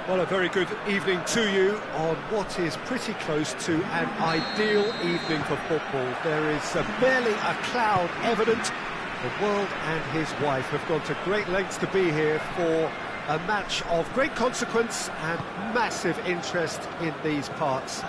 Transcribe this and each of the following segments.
Well, a very good evening to you on what is pretty close to an ideal evening for football. There is barely a cloud evident. The world and his wife have gone to great lengths to be here for a match of great consequence and massive interest in these parts.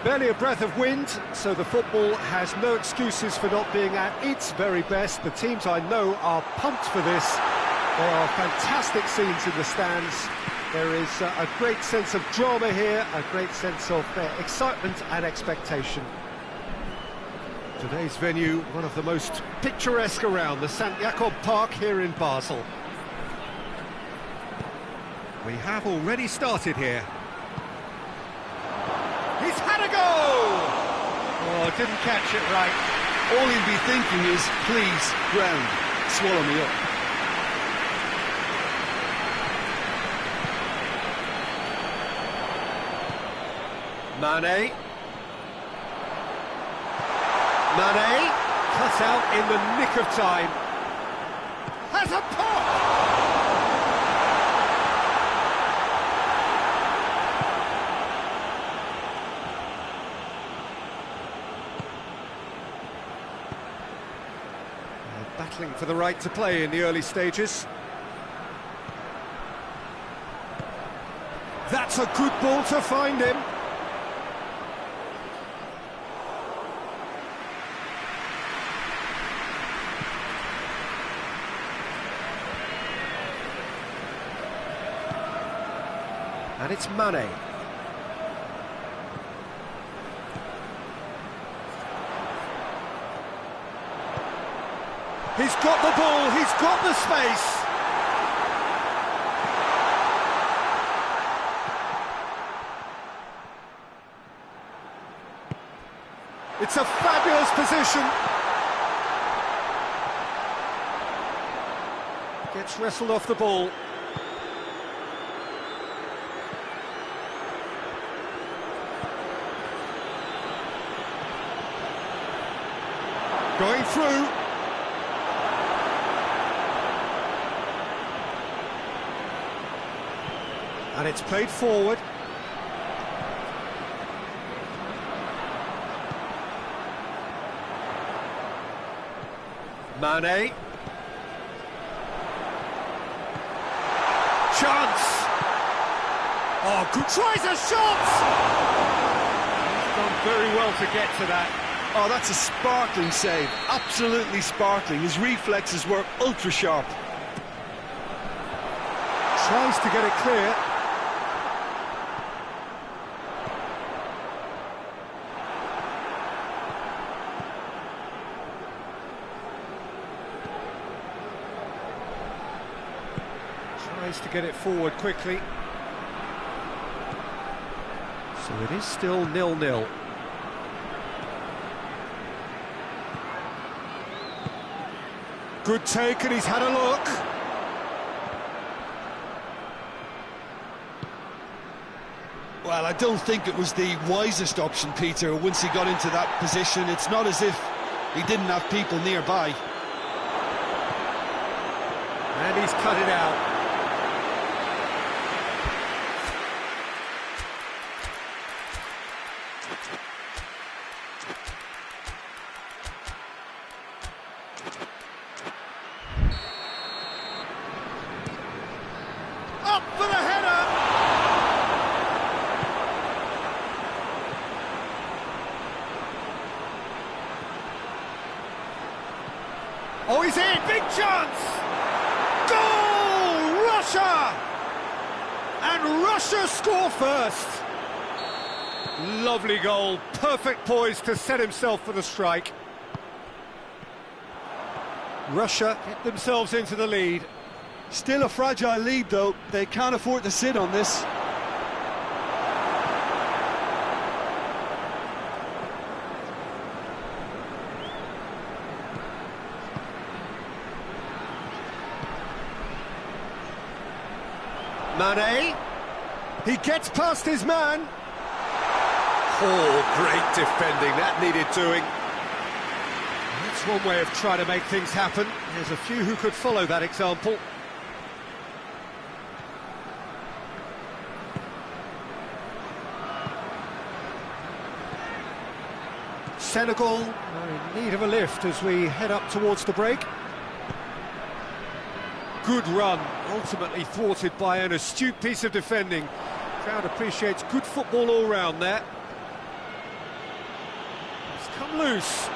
Barely a breath of wind, so the football has no excuses for not being at its very best. The teams I know are pumped for this. There are fantastic scenes in the stands. There is a great sense of drama here, a great sense of excitement and expectation. Today's venue, one of the most picturesque around, the St. Jakob Park here in Basel. We have already started here. He's had a go! Oh, didn't catch it right. All he'll be thinking is, please, ground, swallow me up. Mane, cut out in the nick of time. Has a pop! Battling for the right to play in the early stages. That's a good ball to find him. And it's Mane. He's got the ball, he's got the space. It's a fabulous position. Gets wrestled off the ball. Going through. And it's played forward. Mane. Chance. Oh, good. Tries a shot! He's done very well to get to that. Oh, that's a sparkling save, absolutely sparkling. His reflexes were ultra sharp. Tries to get it clear. Tries to get it forward quickly. So it is still 0-0. Good take, and he's had a look. Well, I don't think it was the wisest option, Peter, once he got into that position. It's not as if he didn't have people nearby. And he's cut it out. Up for the header! Oh, he's in! Big chance! Goal! Russia! And Russia score first! Lovely goal, perfect poise to set himself for the strike. Russia get themselves into the lead. Still a fragile lead, though. They can't afford to sit on this. Mane, he gets past his man. Oh, great defending, that needed doing. That's one way of trying to make things happen. There's a few who could follow that example. Senegal are in need of a lift as we head up towards the break. Good run, ultimately thwarted by an astute piece of defending. Crowd appreciates good football all round there. It's come loose.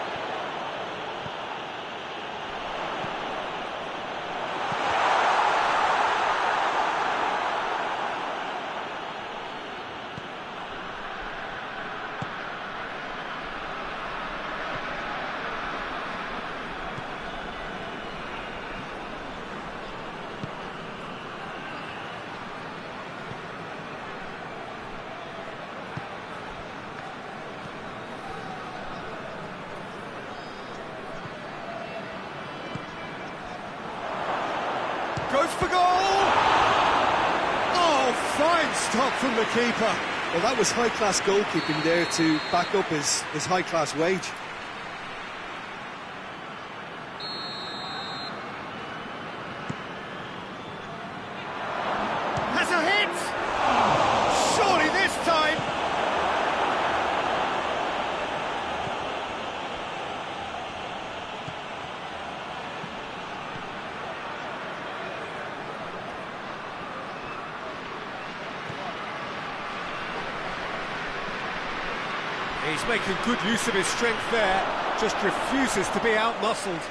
Goes for goal! Oh, fine stop from the keeper. Well, that was high-class goalkeeping there to back up his high-class wage. Has a hit! Surely this time! He's making good use of his strength there, just refuses to be out-muscled.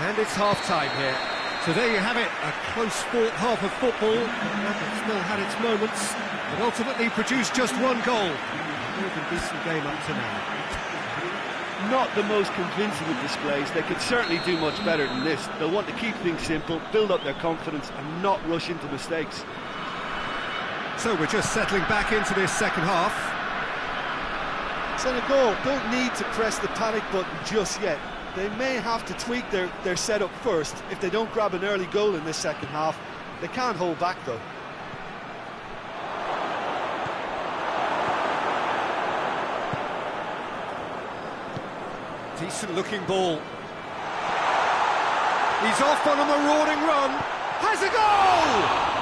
And it's half-time here. So there you have it, a close-fought half of football, and it's still had its moments, but ultimately produced just one goal. More than decent game up to now. Not the most convincing of displays. They could certainly do much better than this. They'll want to keep things simple, build up their confidence, and not rush into mistakes. So we're just settling back into this second half. Senegal don't need to press the panic button just yet. They may have to tweak their setup first. If they don't grab an early goal in this second half, they can't hold back though. Decent looking ball. He's off on a marauding run. Has a goal!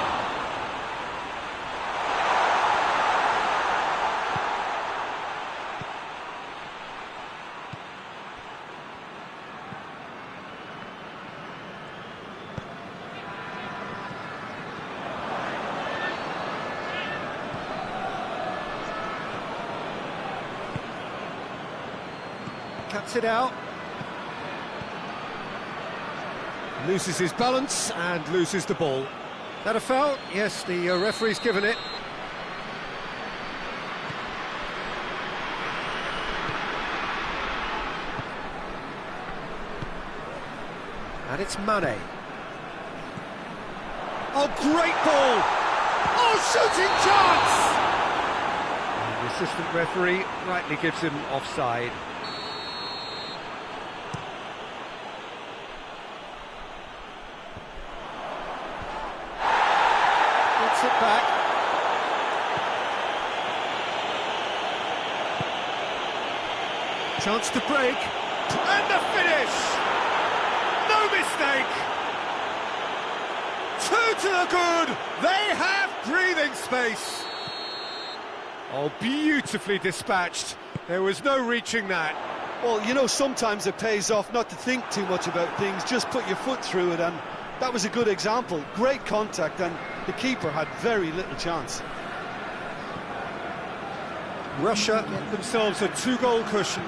Cuts it out. Loses his balance and loses the ball. That a foul? Yes, the referee's given it. And it's Mane. Oh, great ball! Oh, shooting chance! And the assistant referee rightly gives him offside. It back. Chance to break. And the finish! No mistake! Two to the good! They have breathing space! Oh, beautifully dispatched. There was no reaching that. Well, you know, sometimes it pays off not to think too much about things, just put your foot through it, and that was a good example. Great contact, and the keeper had very little chance. Russia get themselves a two-goal cushion.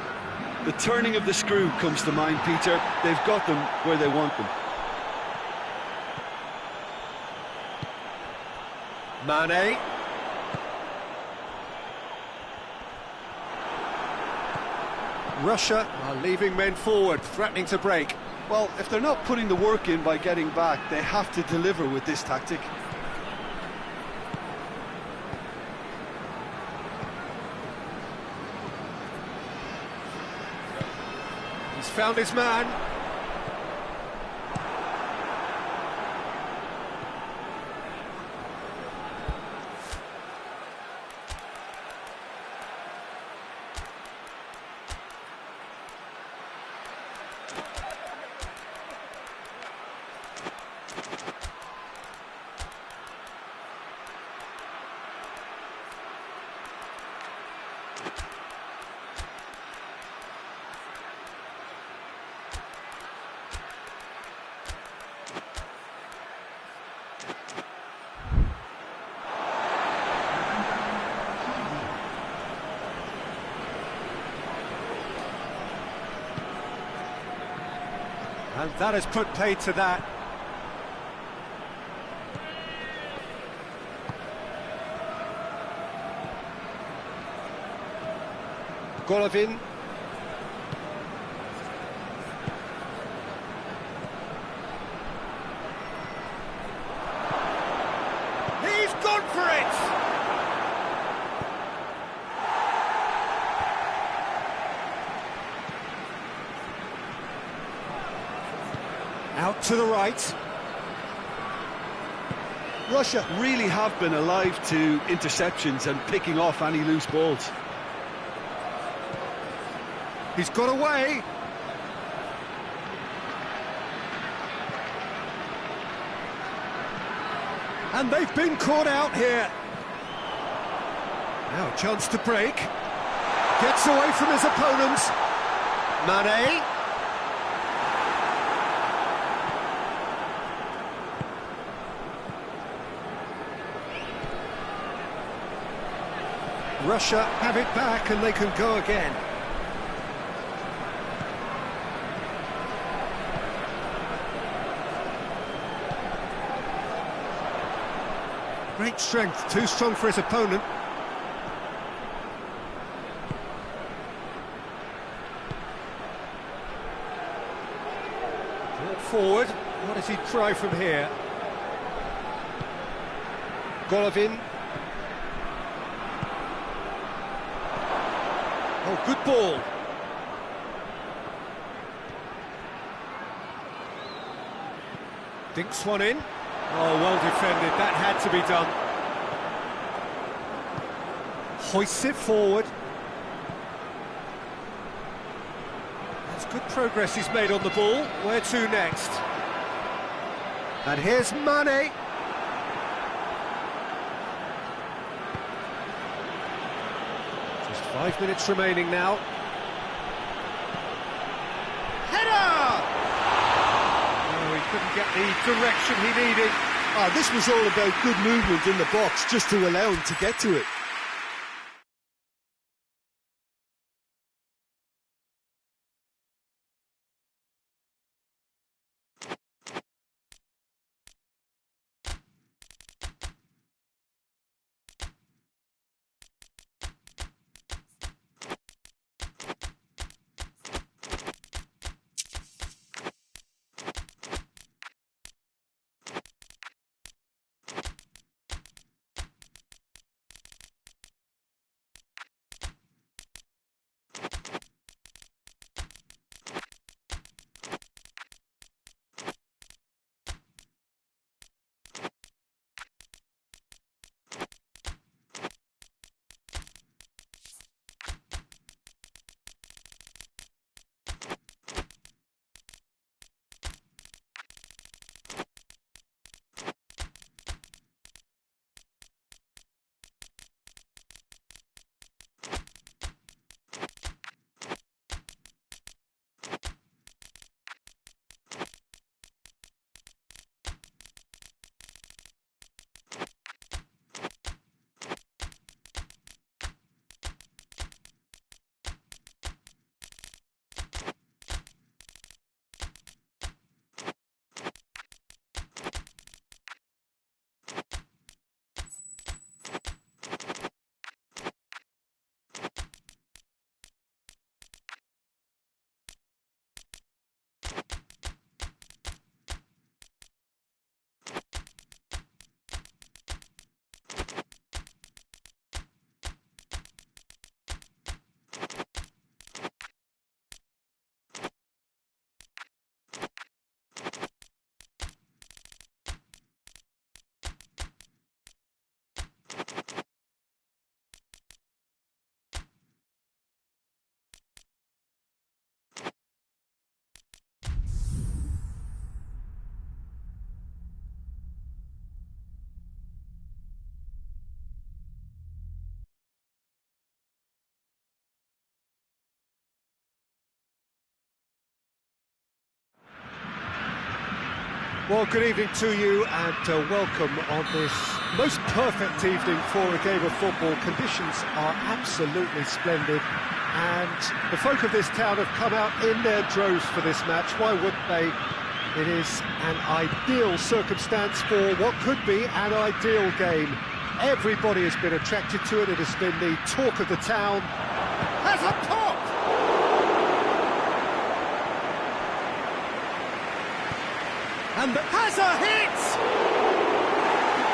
The turning of the screw comes to mind, Peter. They've got them where they want them. Mane. Russia are leaving men forward, threatening to break. Well, if they're not putting the work in by getting back, they have to deliver with this tactic. He's found his man. And that has put paid to that. Golovin. He's gone for it! Out to the right. Russia really have been alive to interceptions and picking off any loose balls. He's got away. And they've been caught out here. Now a chance to break. Gets away from his opponent. Mane. Russia have it back and they can go again. Great strength, too strong for his opponent. Brought forward, what does he try from here? Golovin. Oh, good ball. Dinks one in. Oh, well defended, that had to be done. Hoists it forward. That's good progress he's made on the ball. Where to next? And here's Mane. Just 5 minutes remaining now. Header! Oh, he couldn't get the direction he needed. Oh, this was all about good movement in the box just to allow him to get to it. Well, good evening to you and welcome on this most perfect evening for a game of football. Conditions are absolutely splendid and the folk of this town have come out in their droves for this match. Why wouldn't they? It is an ideal circumstance for what could be an ideal game. Everybody has been attracted to it. It has been the talk of the town. Has a pop! And has a hit!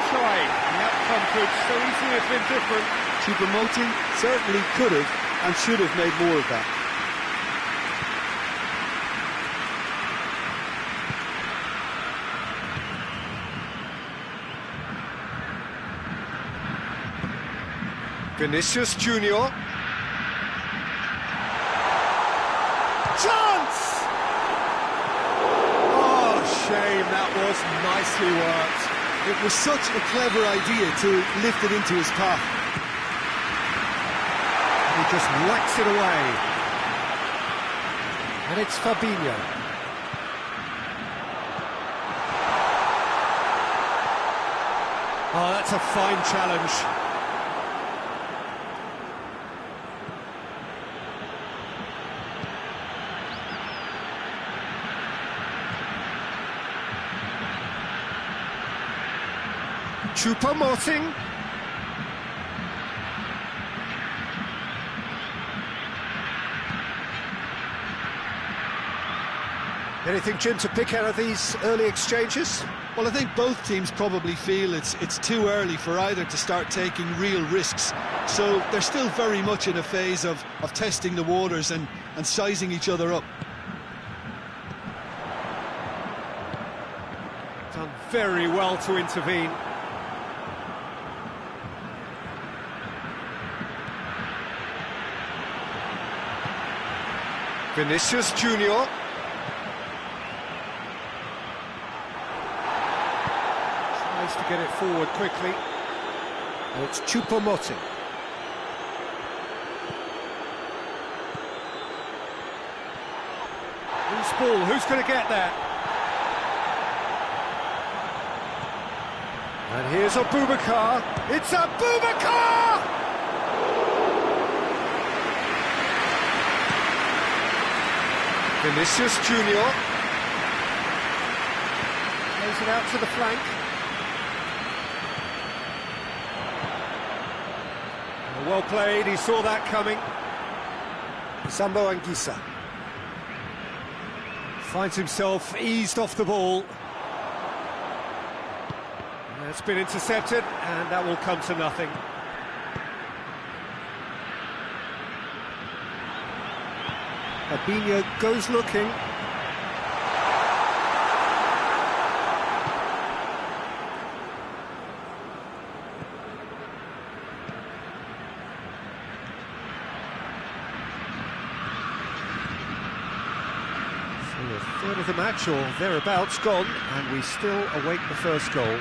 Try, and the outcome could so easily have been different. Choupo-Moting certainly could have and should have made more of that. Vinicius Junior. Chance! Oh, shame, that was nicely worked. It was such a clever idea to lift it into his path. And he just whacks it away. And it's Fabinho. Oh, that's a fine challenge. Choupo-Moting. Anything, Jim, to pick out of these early exchanges? Well, I think both teams probably feel it's too early for either to start taking real risks. So they're still very much in a phase of testing the waters and sizing each other up. Done very well to intervene. Vinicius Junior. Tries to get it forward quickly. And it's Choupo-Moting. Who's ball? Who's going to get that? And here's Abubakar. It's Abubakar! Vinicius Junior. Plays it out to the flank. Well played, he saw that coming. Sambo Anguissa finds himself eased off the ball. It's been intercepted, and that will come to nothing. Fabinho goes looking. So a third of the match, or thereabouts, gone, and we still await the first goal.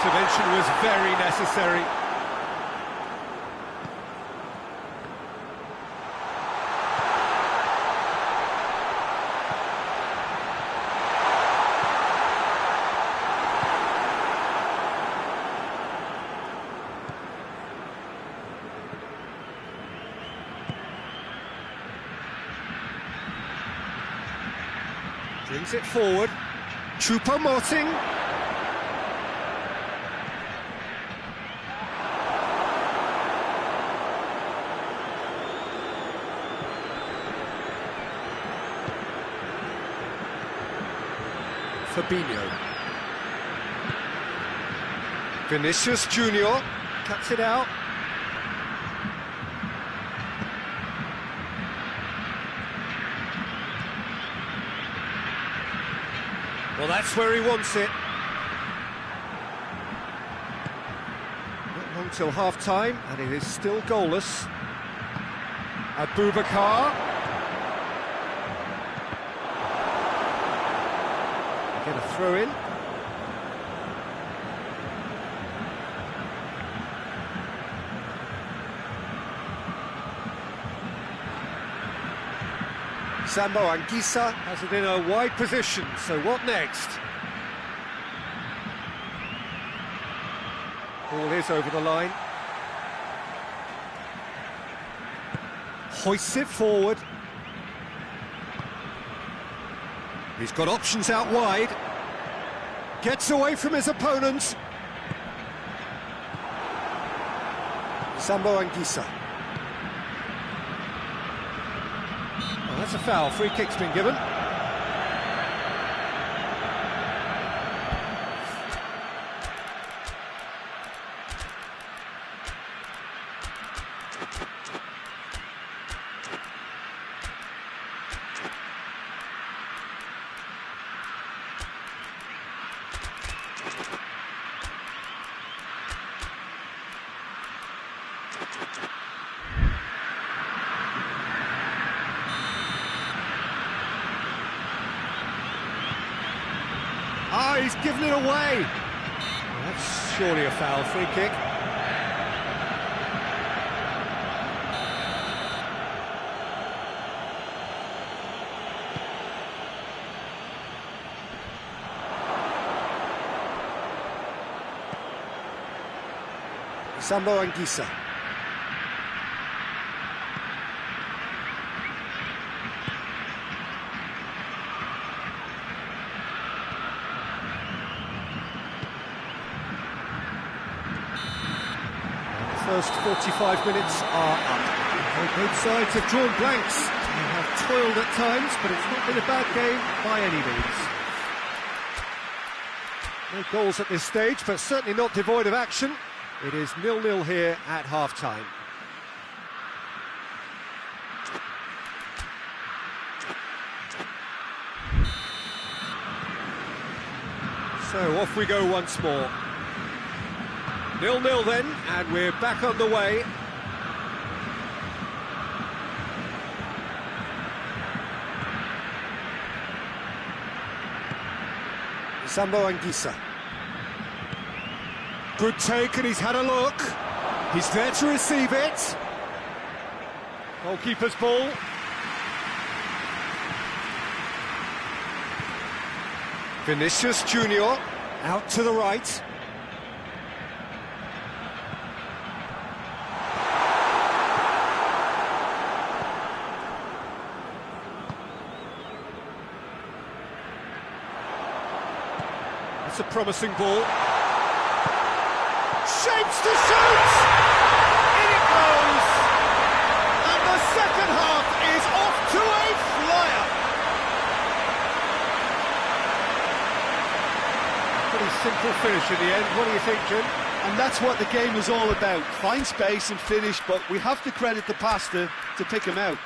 Intervention was very necessary. Brings it forward. Choupo-Moting. Fabinho. Vinicius Junior cuts it out. Well, that's where he wants it. Not long till half-time, and it is still goalless. Abubakar. Get a throw in. Sambo Anguissa has it in a wide position, so what next? Ball is over the line. Hoists it forward. He's got options out wide. Gets away from his opponent. Sambo Anguissa. Oh, that's a foul. Free kick's been given. Ah, he's given it away. Well, that's surely a foul. Free kick. Sambo Anguissa. First 45 minutes are up. Well, both sides have drawn blanks. They have toiled at times, but it's not been a bad game by any means. No goals at this stage, but certainly not devoid of action. It is 0-0 here at half-time. So off we go once more. 0-0 then, and we're back on the way. Sambo Anguissa. Good take, and he's had a look. He's there to receive it. Goalkeeper's ball. Vinicius Junior out to the right. That's a promising ball. Shapes to shoot! In it goes! And the second half is off to a flyer! Pretty simple finish in the end. What do you think, Jim? And that's what the game is all about. Find space and finish, but we have to credit the passer to pick him out.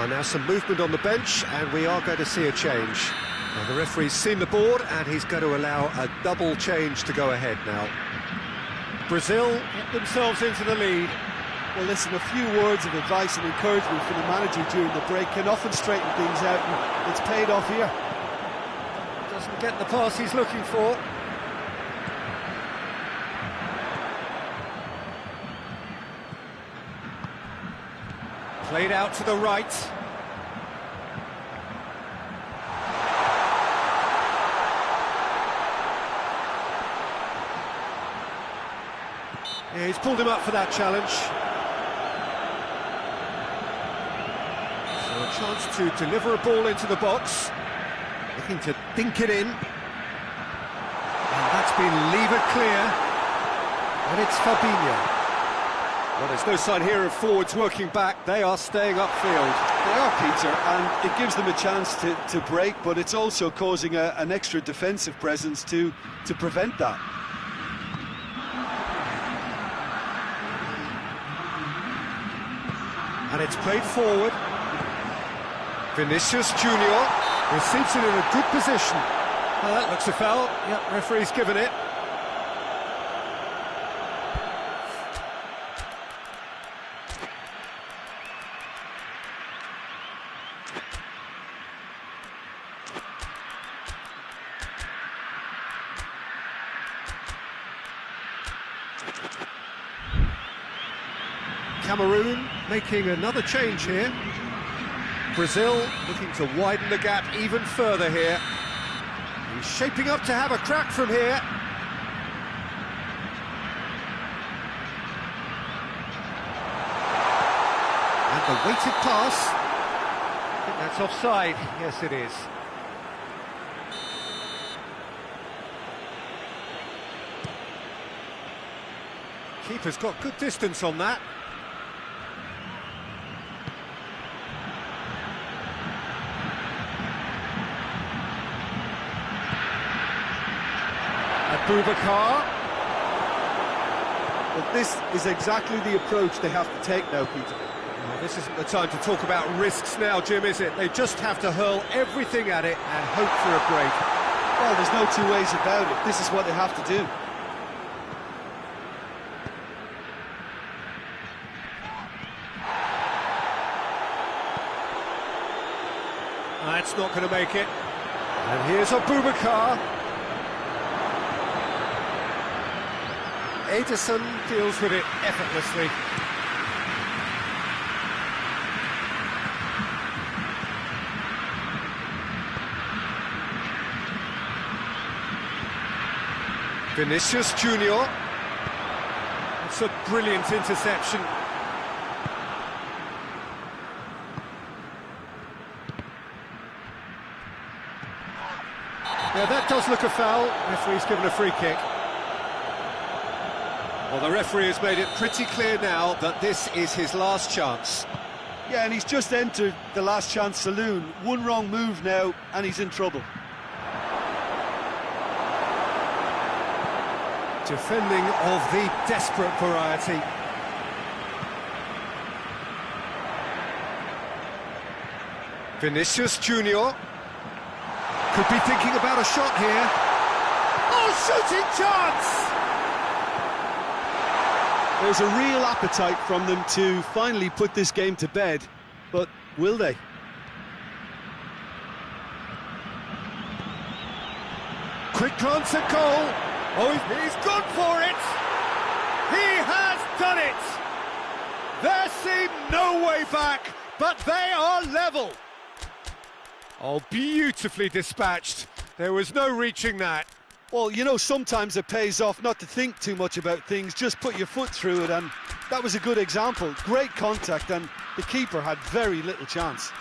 Now some movement on the bench, and we are going to see a change. Now, the referee's seen the board, and he's going to allow a double change to go ahead now. Brazil get themselves into the lead. Well, listen, a few words of advice and encouragement from the manager during the break can often straighten things out, and it's paid off here. Doesn't get the pass he's looking for. Played out to the right. Yeah, he's pulled him up for that challenge. So a chance to deliver a ball into the box. Looking to dink it in. And that's been levered clear. And it's Fabinho. Well, there's no sign here of forwards working back. They are staying upfield. They are, Peter, and it gives them a chance to break, but it's also causing an extra defensive presence to prevent that. And it's played forward. Vinicius Junior receives it in a good position. That looks a foul. Yep, referee's given it. Cameroon making another change here. Brazil looking to widen the gap even further here. He's shaping up to have a crack from here. And the weighted pass. I think that's offside. Yes, it is. Keeper's got good distance on that. Boubacar. But this is exactly the approach they have to take now, Peter. Well, this isn't the time to talk about risks now, Jim, is it? They just have to hurl everything at it and hope for a break. Well, there's no two ways about it. This is what they have to do. That's not going to make it. And here's Boubacar. Ederson deals with it effortlessly. Vinicius Junior. It's a brilliant interception. Yeah, that does look a foul. Referee's given a free kick. Well, the referee has made it pretty clear now that this is his last chance. Yeah, and he's just entered the last chance saloon. One wrong move now, and he's in trouble. Defending of the desperate variety. Vinicius Junior could be thinking about a shot here. Oh, shooting chance! There's a real appetite from them to finally put this game to bed, but will they? Quick glance at goal. Oh, he's gone for it! He has done it! There seemed no way back, but they are level. Oh, beautifully dispatched. There was no reaching that. Well, you know, sometimes it pays off not to think too much about things, just put your foot through it, and that was a good example. Great contact, and the keeper had very little chance.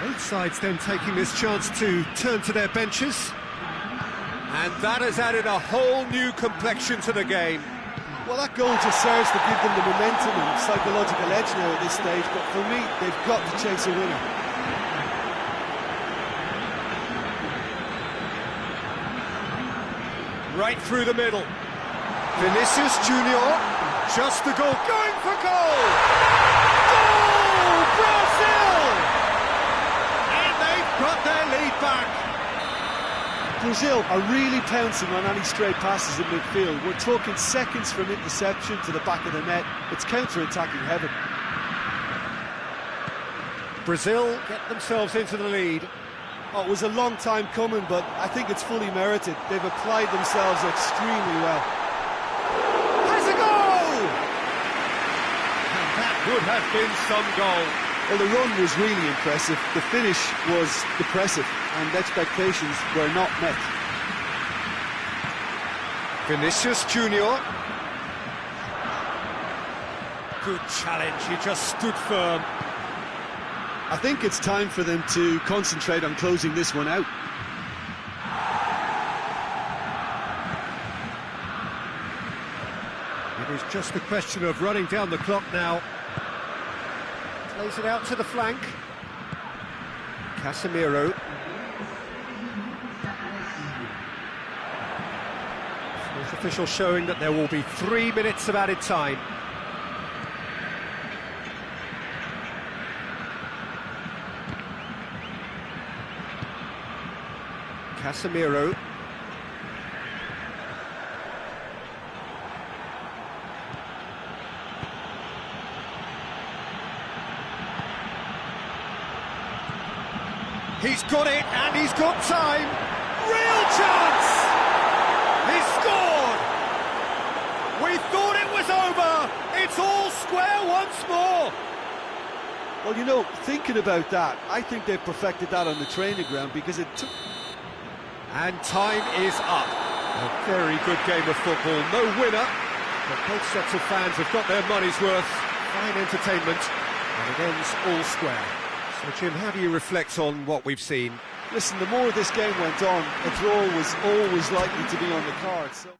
Both sides then taking this chance to turn to their benches. And that has added a whole new complexion to the game. Well, that goal just serves to give them the momentum and psychological edge now at this stage, but for me, they've got to chase a winner. Right through the middle. Vinicius Junior, just the goal, going for goal! Goal, Brazil! And they've got their lead back. Brazil are really pouncing on any stray passes in midfield. We're talking seconds from interception to the back of the net. It's counter-attacking heaven. Brazil get themselves into the lead. Oh, it was a long time coming, but I think it's fully merited. They've applied themselves extremely well. Has a goal! And that would have been some goal. Well, the run was really impressive. The finish was depressive, and expectations were not met. Vinicius Junior. Good challenge, he just stood firm. I think it's time for them to concentrate on closing this one out. It is just a question of running down the clock now. Plays it out to the flank. Casemiro. Fourth official showing that there will be 3 minutes of added time. Casemiro. He's got it, and he's got time. Real chance! He scored! We thought it was over. It's all square once more. Well, you know, thinking about that, I think they've perfected that on the training ground because it took... And time is up. A very good game of football. No winner, but both sets of fans have got their money's worth. Fine entertainment, and it ends all square. So, Jim, how do you reflect on what we've seen? Listen, the more this game went on, a draw was always likely to be on the cards. So...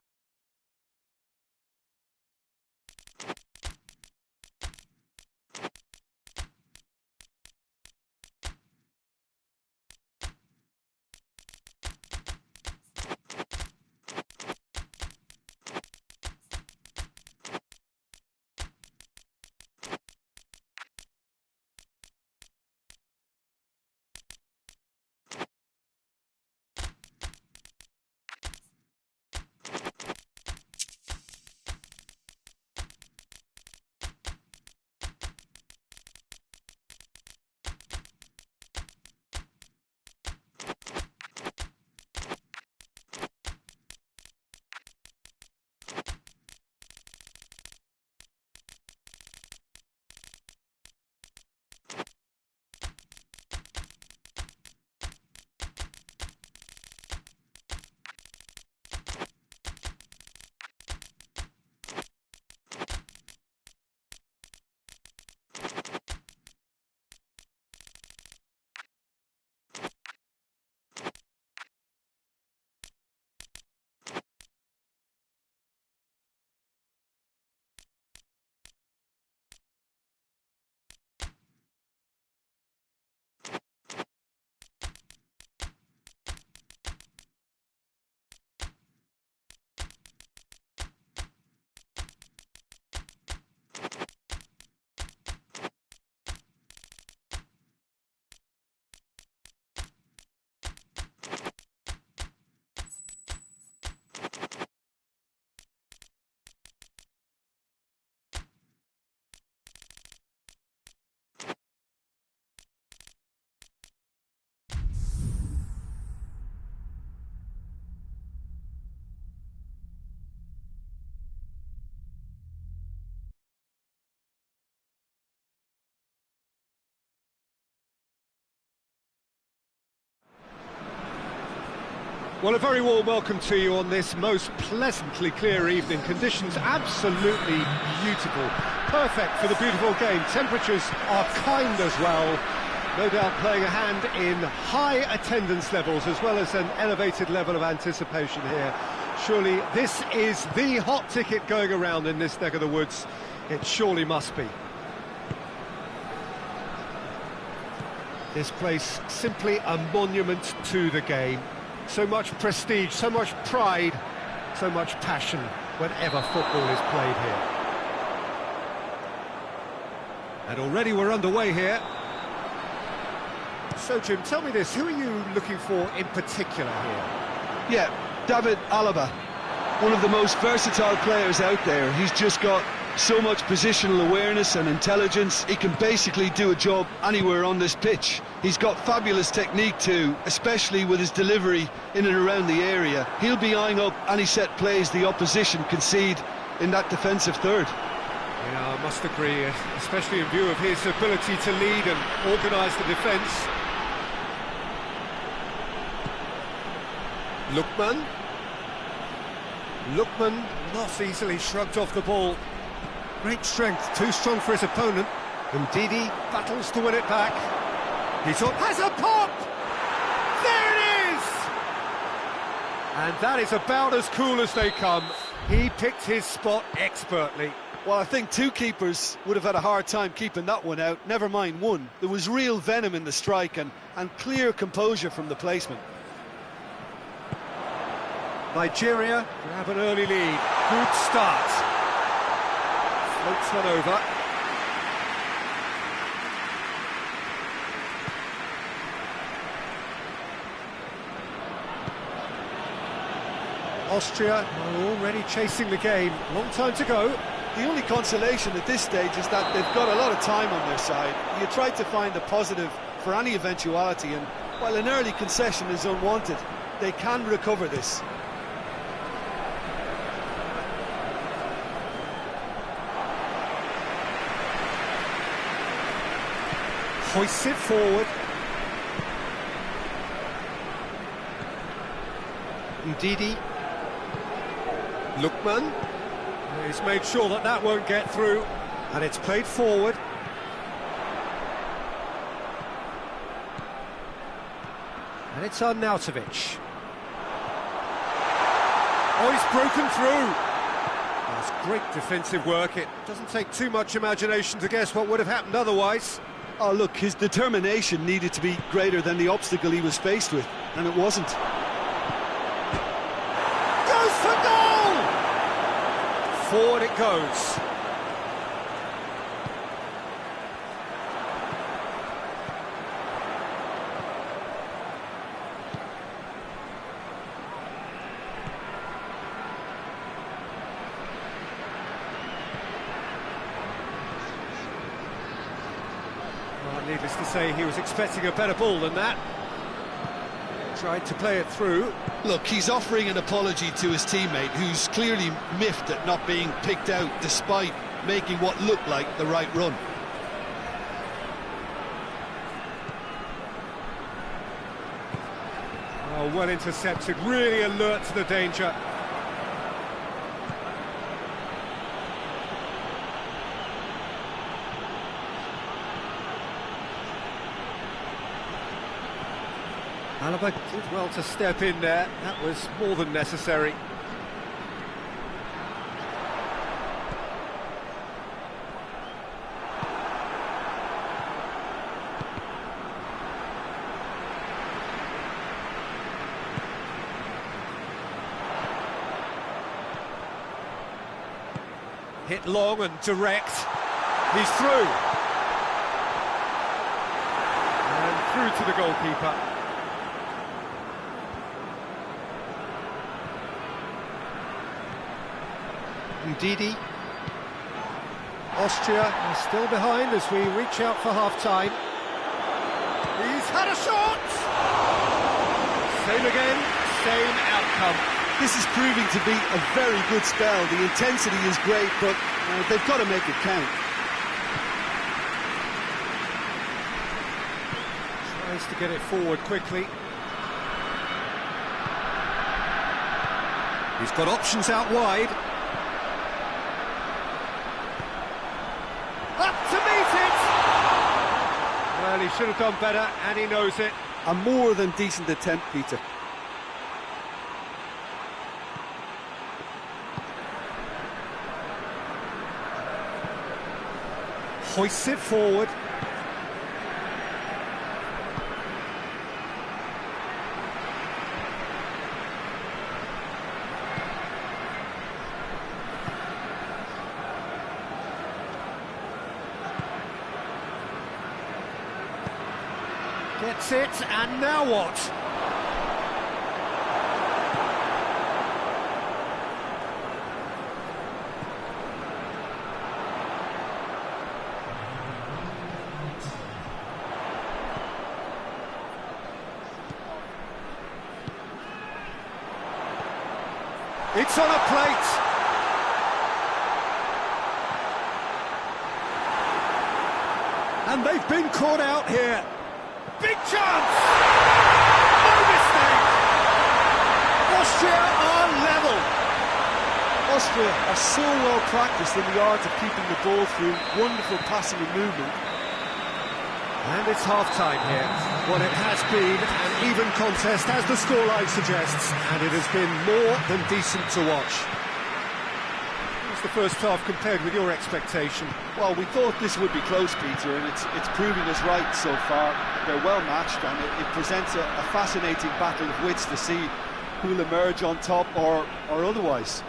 Well, a very warm welcome to you on this most pleasantly clear evening. Conditions absolutely beautiful. Perfect for the beautiful game. Temperatures are kind as well. No doubt playing a hand in high attendance levels as well as an elevated level of anticipation here. Surely this is the hot ticket going around in this neck of the woods. It surely must be. This place simply a monument to the game. So much prestige, so much pride, so much passion whenever football is played here. And already we're underway here. So, Jim, tell me this, who are you looking for in particular here? Yeah, David Alaba, one of the most versatile players out there. He's just got So much positional awareness and intelligence. He can basically do a job anywhere on this pitch. He's got fabulous technique too, especially with his delivery in and around the area. He'll be eyeing up any set plays the opposition concede in that defensive third. Yeah, I must agree, especially in view of his ability to lead and organise the defence. Lookman not easily shrugged off the ball. Great strength, too strong for his opponent. And Didi battles to win it back. Has a pop! There it is! And that is about as cool as they come. He picked his spot expertly. Well, I think two keepers would have had a hard time keeping that one out, never mind one. There was real venom in the strike and clear composure from the placement. Nigeria grab an early lead. Good start. Floats one over. Austria are already chasing the game. Long time to go. The only consolation at this stage is that they've got a lot of time on their side. You try to find a positive for any eventuality, and while an early concession is unwanted, they can recover this. Hoists it forward. Ndidi. Lookman. He's made sure that that won't get through. And it's played forward. And it's Arnautovic. Oh, he's broken through. That's great defensive work. It doesn't take too much imagination to guess what would have happened otherwise. Oh, look, his determination needed to be greater than the obstacle he was faced with, and it wasn't. Goes for goal! Forward it goes. Needless to say, he was expecting a better ball than that. Tried to play it through. Look, he's offering an apology to his teammate, who's clearly miffed at not being picked out despite making what looked like the right run. Oh, well intercepted, really alert to the danger. Alaba did well to step in there. That was more than necessary. Hit long and direct. He's through. And through to the goalkeeper. Ndidi. Austria are still behind as we reach out for half-time. He's had a shot! Same again, same outcome. This is proving to be a very good spell. The intensity is great, but they've got to make it count. Tries to get it forward quickly. He's got options out wide. Up to meet it! Well, he should have done better, and he knows it. A more than decent attempt, Peter. Hoists it forward. Gets it, and now what? It's on a plate. And they've been caught out here. Big chance! No mistake! Austria are level. Austria are so well practiced in the art of keeping the ball through. Wonderful passing and movement. And it's half-time here. Well, it has been an even contest, as the scoreline suggests, and it has been more than decent to watch. What's the first half compared with your expectation? Well, we thought this would be close, Peter, and it's proving us right so far. They're well matched, and it presents a fascinating battle of wits to see who'll emerge on top or otherwise.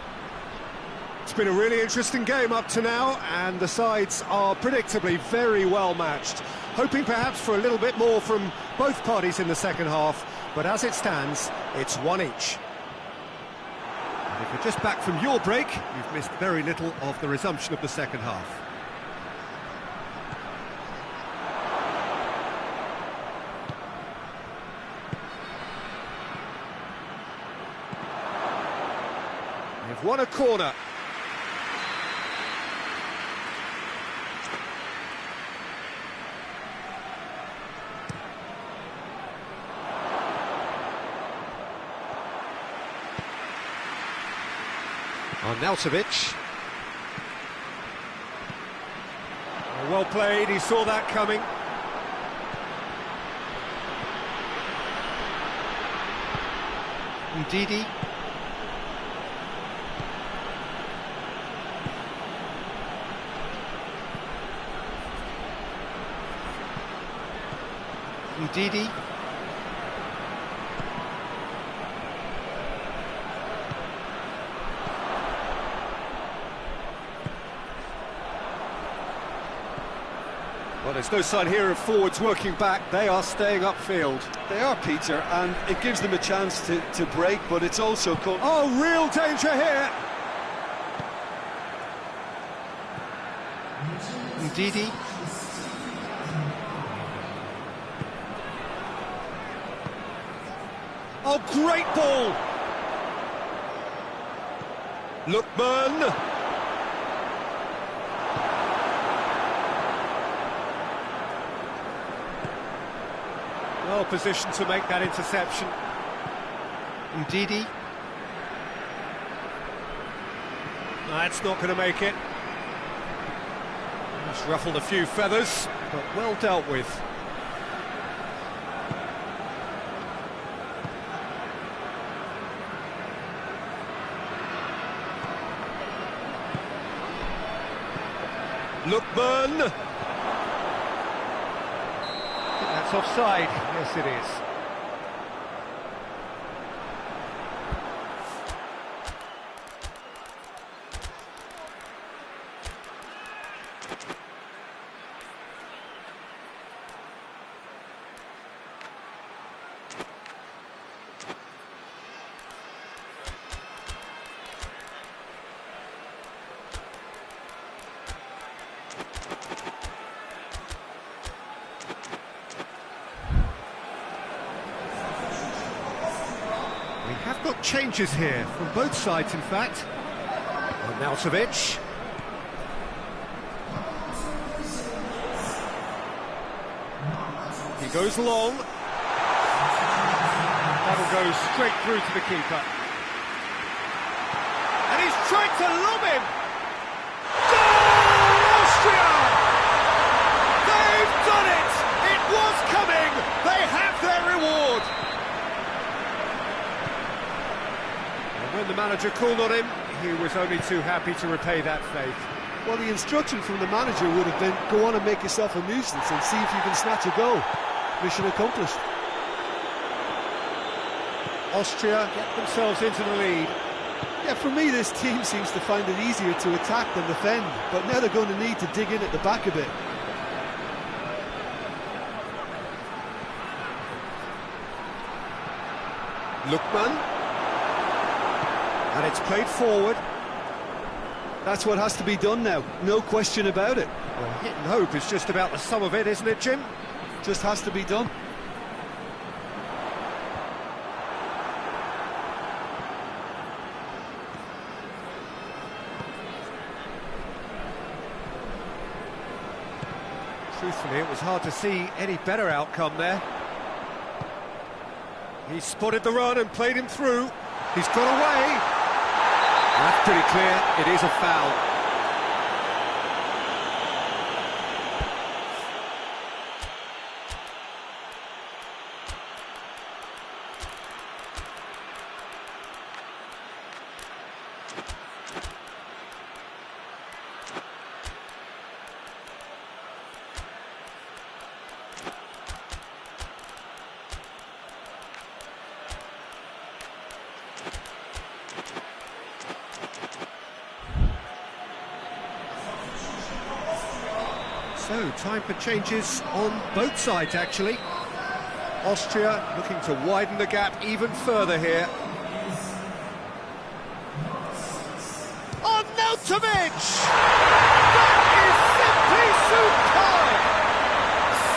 It's been a really interesting game up to now, and the sides are predictably very well matched. Hoping perhaps for a little bit more from both parties in the second half, but as it stands, it's one each. And if you're just back from your break, you've missed very little of the resumption of the second half. They've won a corner. Hieut3. Well played, he saw that coming. Dinh. Dinh. Well, there's no sign here of forwards working back. They are staying upfield. They are, Peter, and it gives them a chance to break, but it's also... Oh, real danger here! Dinh. Oh, great ball! Lookman! Well positioned to make that interception. Dinh. That's not going to make it. Just ruffled a few feathers, but well dealt with. Lookman! That's offside. Yes, it is. We have got changes here from both sides, in fact. Hieut3. He goes long. That'll go straight through to the keeper. And he's trying to lob him. Goal, Austria! They've done it! It was coming! They have their reward! When the manager called on him, he was only too happy to repay that faith. Well, the instruction from the manager would have been, go on and make yourself a nuisance and see if you can snatch a goal. Mission accomplished. Austria get themselves into the lead. Yeah, for me, this team seems to find it easier to attack than defend, but now they're going to need to dig in at the back a bit. Lookman. And it's played forward. That's what has to be done now, no question about it. Well, hit and hope is just about the sum of it, isn't it, Jim? Just has to be done. Truthfully, it was hard to see any better outcome there. He spotted the run and played him through. He's got away. That's pretty clear. It is a foul. So, time for changes on both sides, actually. Austria looking to widen the gap even further here. Arnautovic! That is simply superb!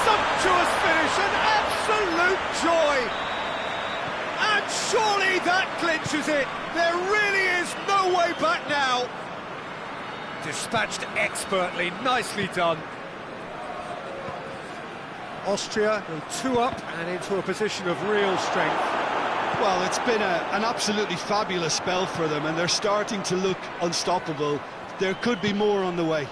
Sumptuous finish, an absolute joy! And surely that clinches it! There really is no way back now! Dispatched expertly, nicely done. Austria go 2 up and into a position of real strength. Well, it's been an absolutely fabulous spell for them, and they're starting to look unstoppable. There could be more on the way.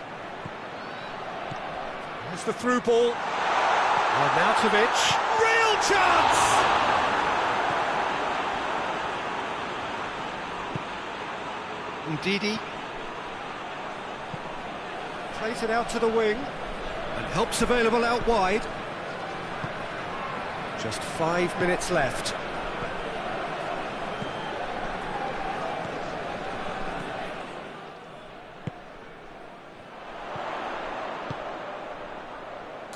There's the through ball. Arnautovic, real chance! Ndidi plays it out to the wing, and help's available out wide. Just 5 minutes left.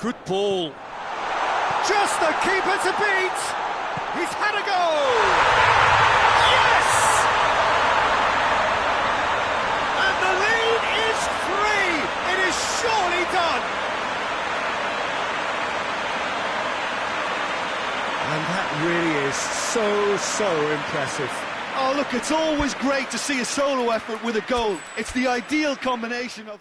Good ball. Just the keeper to beat. He's had a go. Yes! And the lead is 3. It is surely done. And that really is so impressive. Oh, look, it's always great to see a solo effort with a goal. It's the ideal combination of...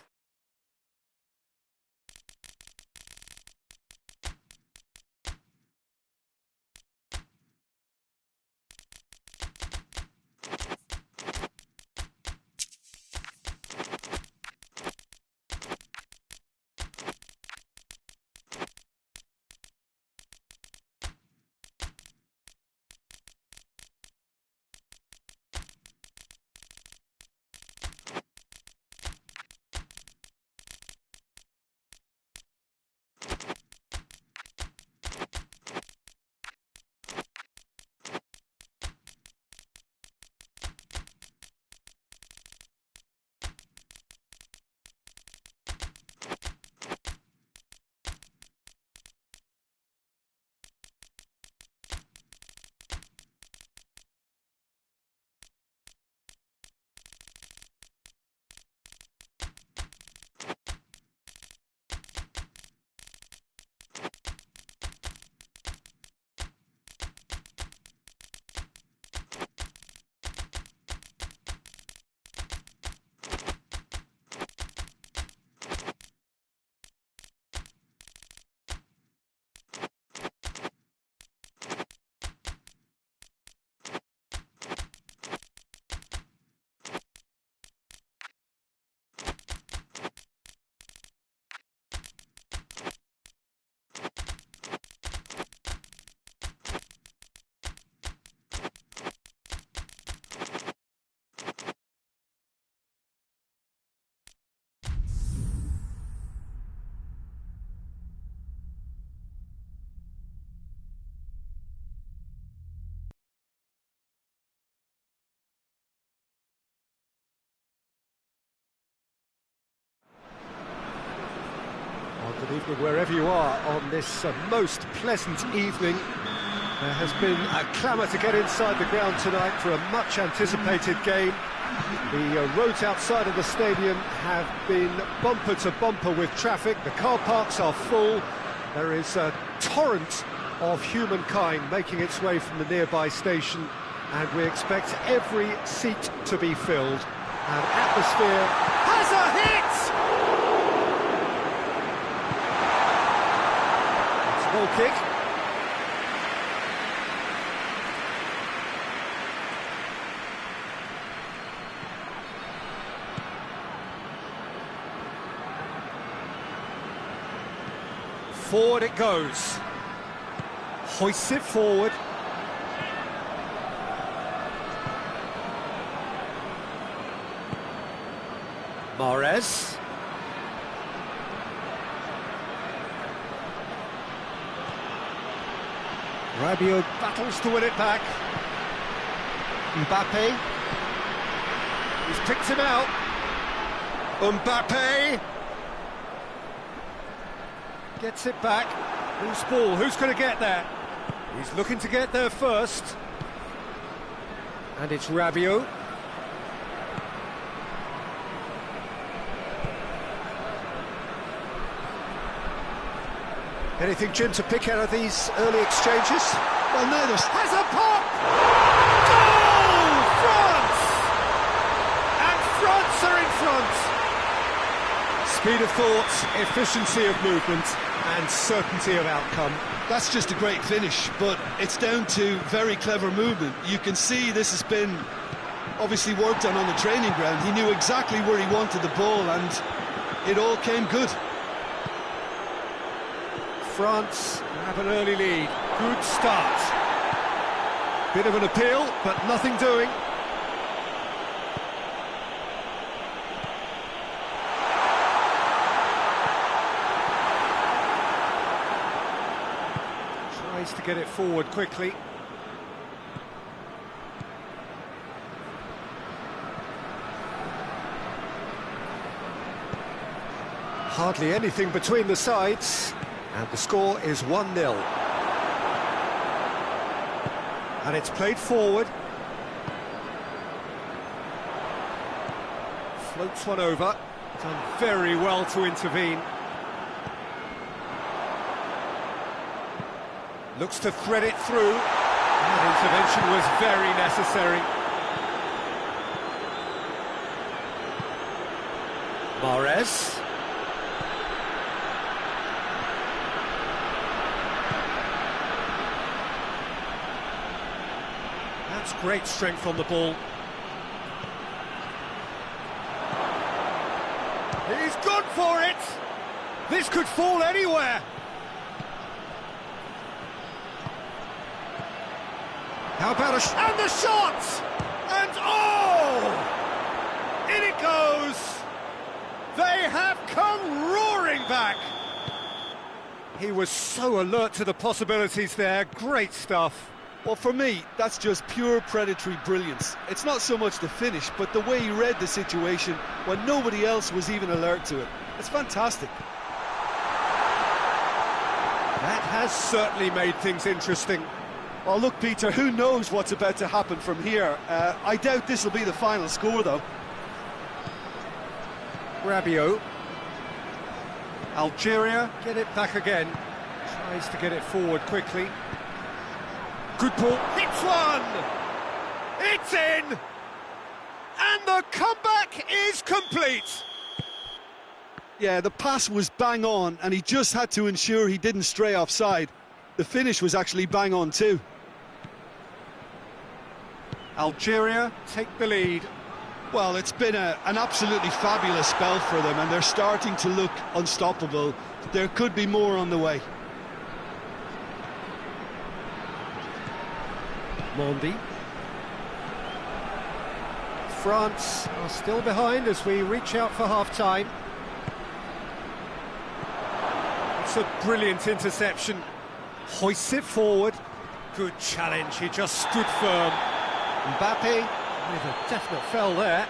Good evening wherever you are on this most pleasant evening. There has been a clamour to get inside the ground tonight for a much anticipated game. The roads outside of the stadium have been bumper to bumper with traffic. The car parks are full. There is a torrent of humankind making its way from the nearby station, and we expect every seat to be filled. And atmosphere has a hit! kick. Forward it goes. Hoists it forward. Mahrez. Rabiot battles to win it back. Mbappe. He's picked him out. Mbappe. Gets it back. Who's ball? Who's going to get there? He's looking to get there first. And it's Rabiot. Anything, Jim, to pick out of these early exchanges? Well, now there's... Has a pop! Goal! France! And France are in front! Speed of thought, efficiency of movement, and certainty of outcome. That's just a great finish, but it's down to very clever movement. You can see this has been obviously worked on the training ground. He knew exactly where he wanted the ball, and it all came good. France have an early lead. Good start. Bit of an appeal, but nothing doing. Tries to get it forward quickly. Hardly anything between the sides. And the score is 1-0. And it's played forward. Floats one over. Done very well to intervene. Looks to thread it through. That intervention was very necessary. Mahrez. That's great strength on the ball. He's gone for it! This could fall anywhere! How about and the shot! And oh! In it goes! They have come roaring back! He was so alert to the possibilities there. Great stuff. Well, for me, that's just pure predatory brilliance. It's not so much the finish, but the way he read the situation when nobody else was even alert to it. It's fantastic. That has certainly made things interesting. Well, look, Peter, who knows what's about to happen from here? I doubt this will be the final score, though. Rabiot. Algeria get it back again. Tries to get it forward quickly. Good ball, hits one! It's in! And the comeback is complete! Yeah, the pass was bang on, and he just had to ensure he didn't stray offside. The finish was actually bang on too. Algeria take the lead. Well, it's been an absolutely fabulous spell for them, and they're starting to look unstoppable. There could be more on the way. Mondi. France are still behind as we reach out for half-time. It's a brilliant interception. Hoists it forward. Good challenge, he just stood firm. Mbappe with a definite foul there.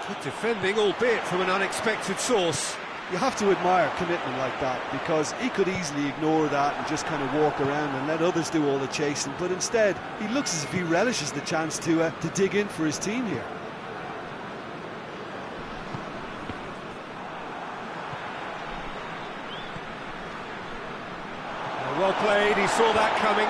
Good defending, albeit from an unexpected source. You have to admire commitment like that, because he could easily ignore that and just kind of walk around and let others do all the chasing, but instead he looks as if he relishes the chance to dig in for his team here. Well played, he saw that coming.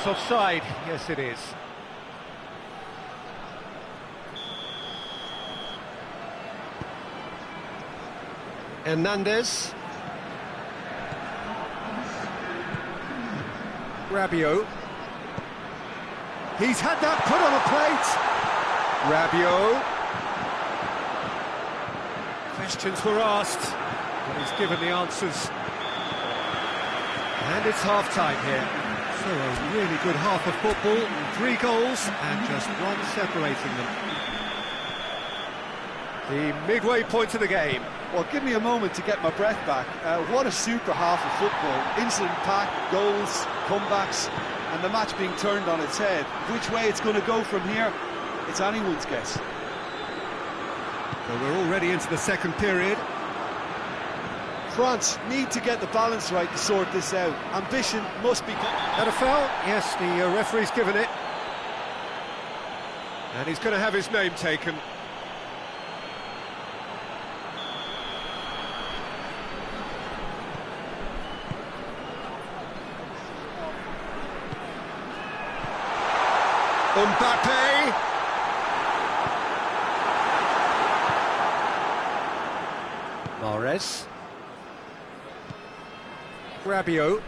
offside. Yes, it is. Hernandez. Rabiot. He's had that put on a plate. Rabiot. Questions were asked, but he's given the answers. And it's half-time here. So a really good half of football, 3 goals and just one separating them. The midway point of the game. Well, give me a moment to get my breath back. What a super half of football. Incident-packed, goals, comebacks, and the match being turned on its head. Which way it's going to go from here, it's anyone's guess. So we're already into the second period. France need to get the balance right to sort this out. Ambition must be... Had a foul? Yes, the referee's given it. And he's going to have his name taken. Mbappe. Mahrez. Rabiot.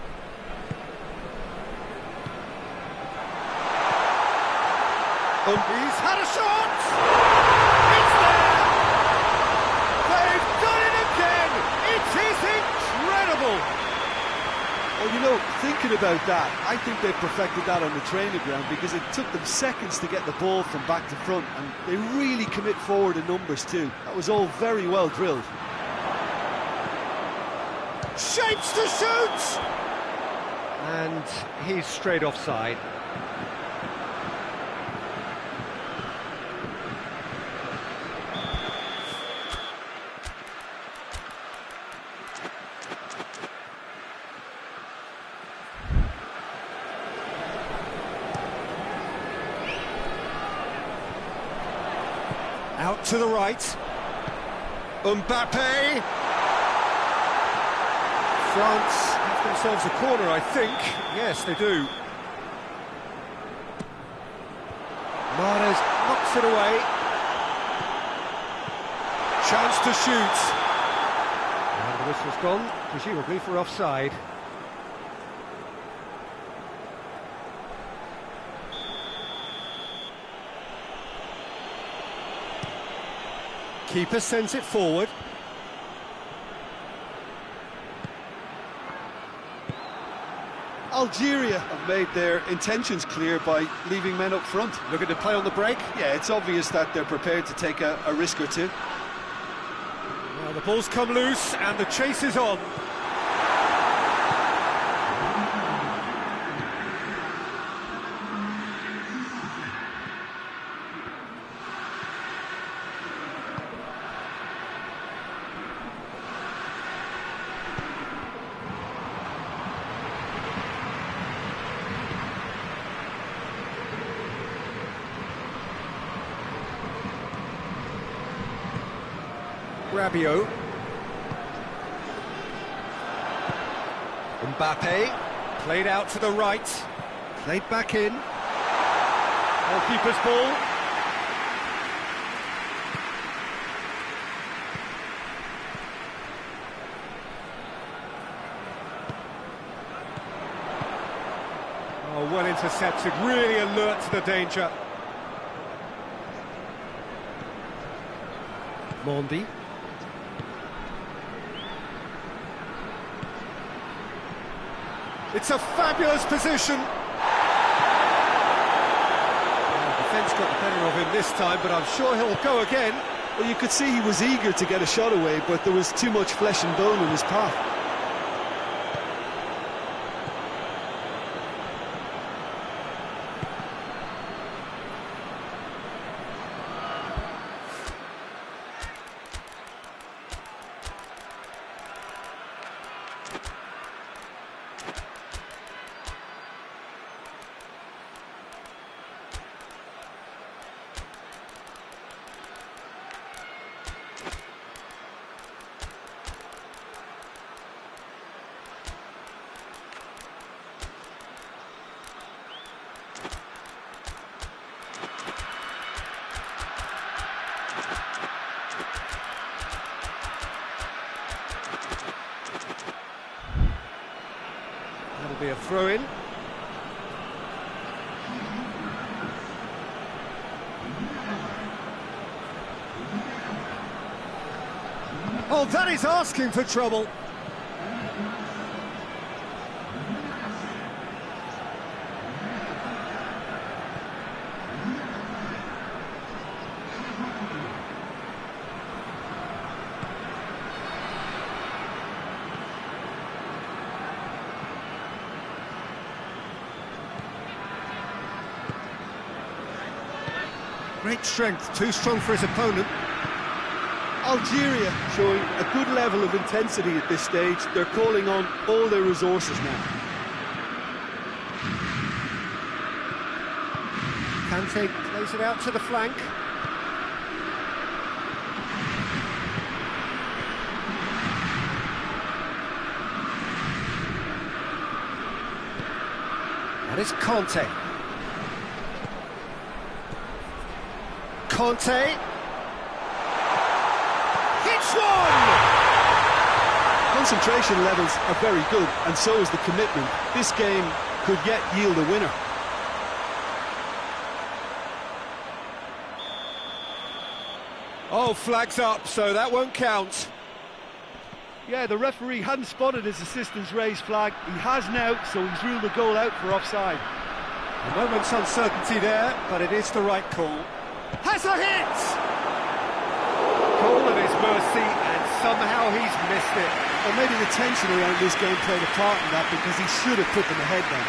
He's had a shot! It's there! They've done it again! It is incredible! Well, you know, thinking about that, I think they perfected that on the training ground because it took them seconds to get the ball from back to front, and they really commit forward in numbers too. That was all very well drilled. Shapes to shoot! And he's straight offside. Out to the right. Mbappe. France have themselves a corner, I think. Yes, they do. Mahrez knocks it away. Chance to shoot. And the whistle's gone, presumably for offside. Keeper sends it forward. Algeria have made their intentions clear by leaving men up front. Looking to play on the break. Yeah, it's obvious that they're prepared to take a risk or two. Well, the ball's come loose and the chase is on. Rabiot. Mbappe, played out to the right, played back in. Goalkeeper's ball. Oh, well intercepted, really alert to the danger. Mondi. It's a fabulous position. Well, the defence got the better of him this time, but I'm sure he'll go again. Well, you could see he was eager to get a shot away, but there was too much flesh and bone in his path. That'll be a throw-in. Oh, that is asking for trouble. Great strength, too strong for his opponent. Algeria showing a good level of intensity at this stage. They're calling on all their resources now. Kante plays it out to the flank. That is Conte. Conte. Hits one! Concentration levels are very good, and so is the commitment. This game could yet yield a winner. Oh, flags up, so that won't count. Yeah, the referee hadn't spotted his assistant's raised flag. He has now, so he's ruled the goal out for offside. A moment's uncertainty there, but it is the right call. Has a hit! Goal at his mercy, and somehow he's missed it. Well, maybe the tension around this game played a part in that, because he should have put them ahead then.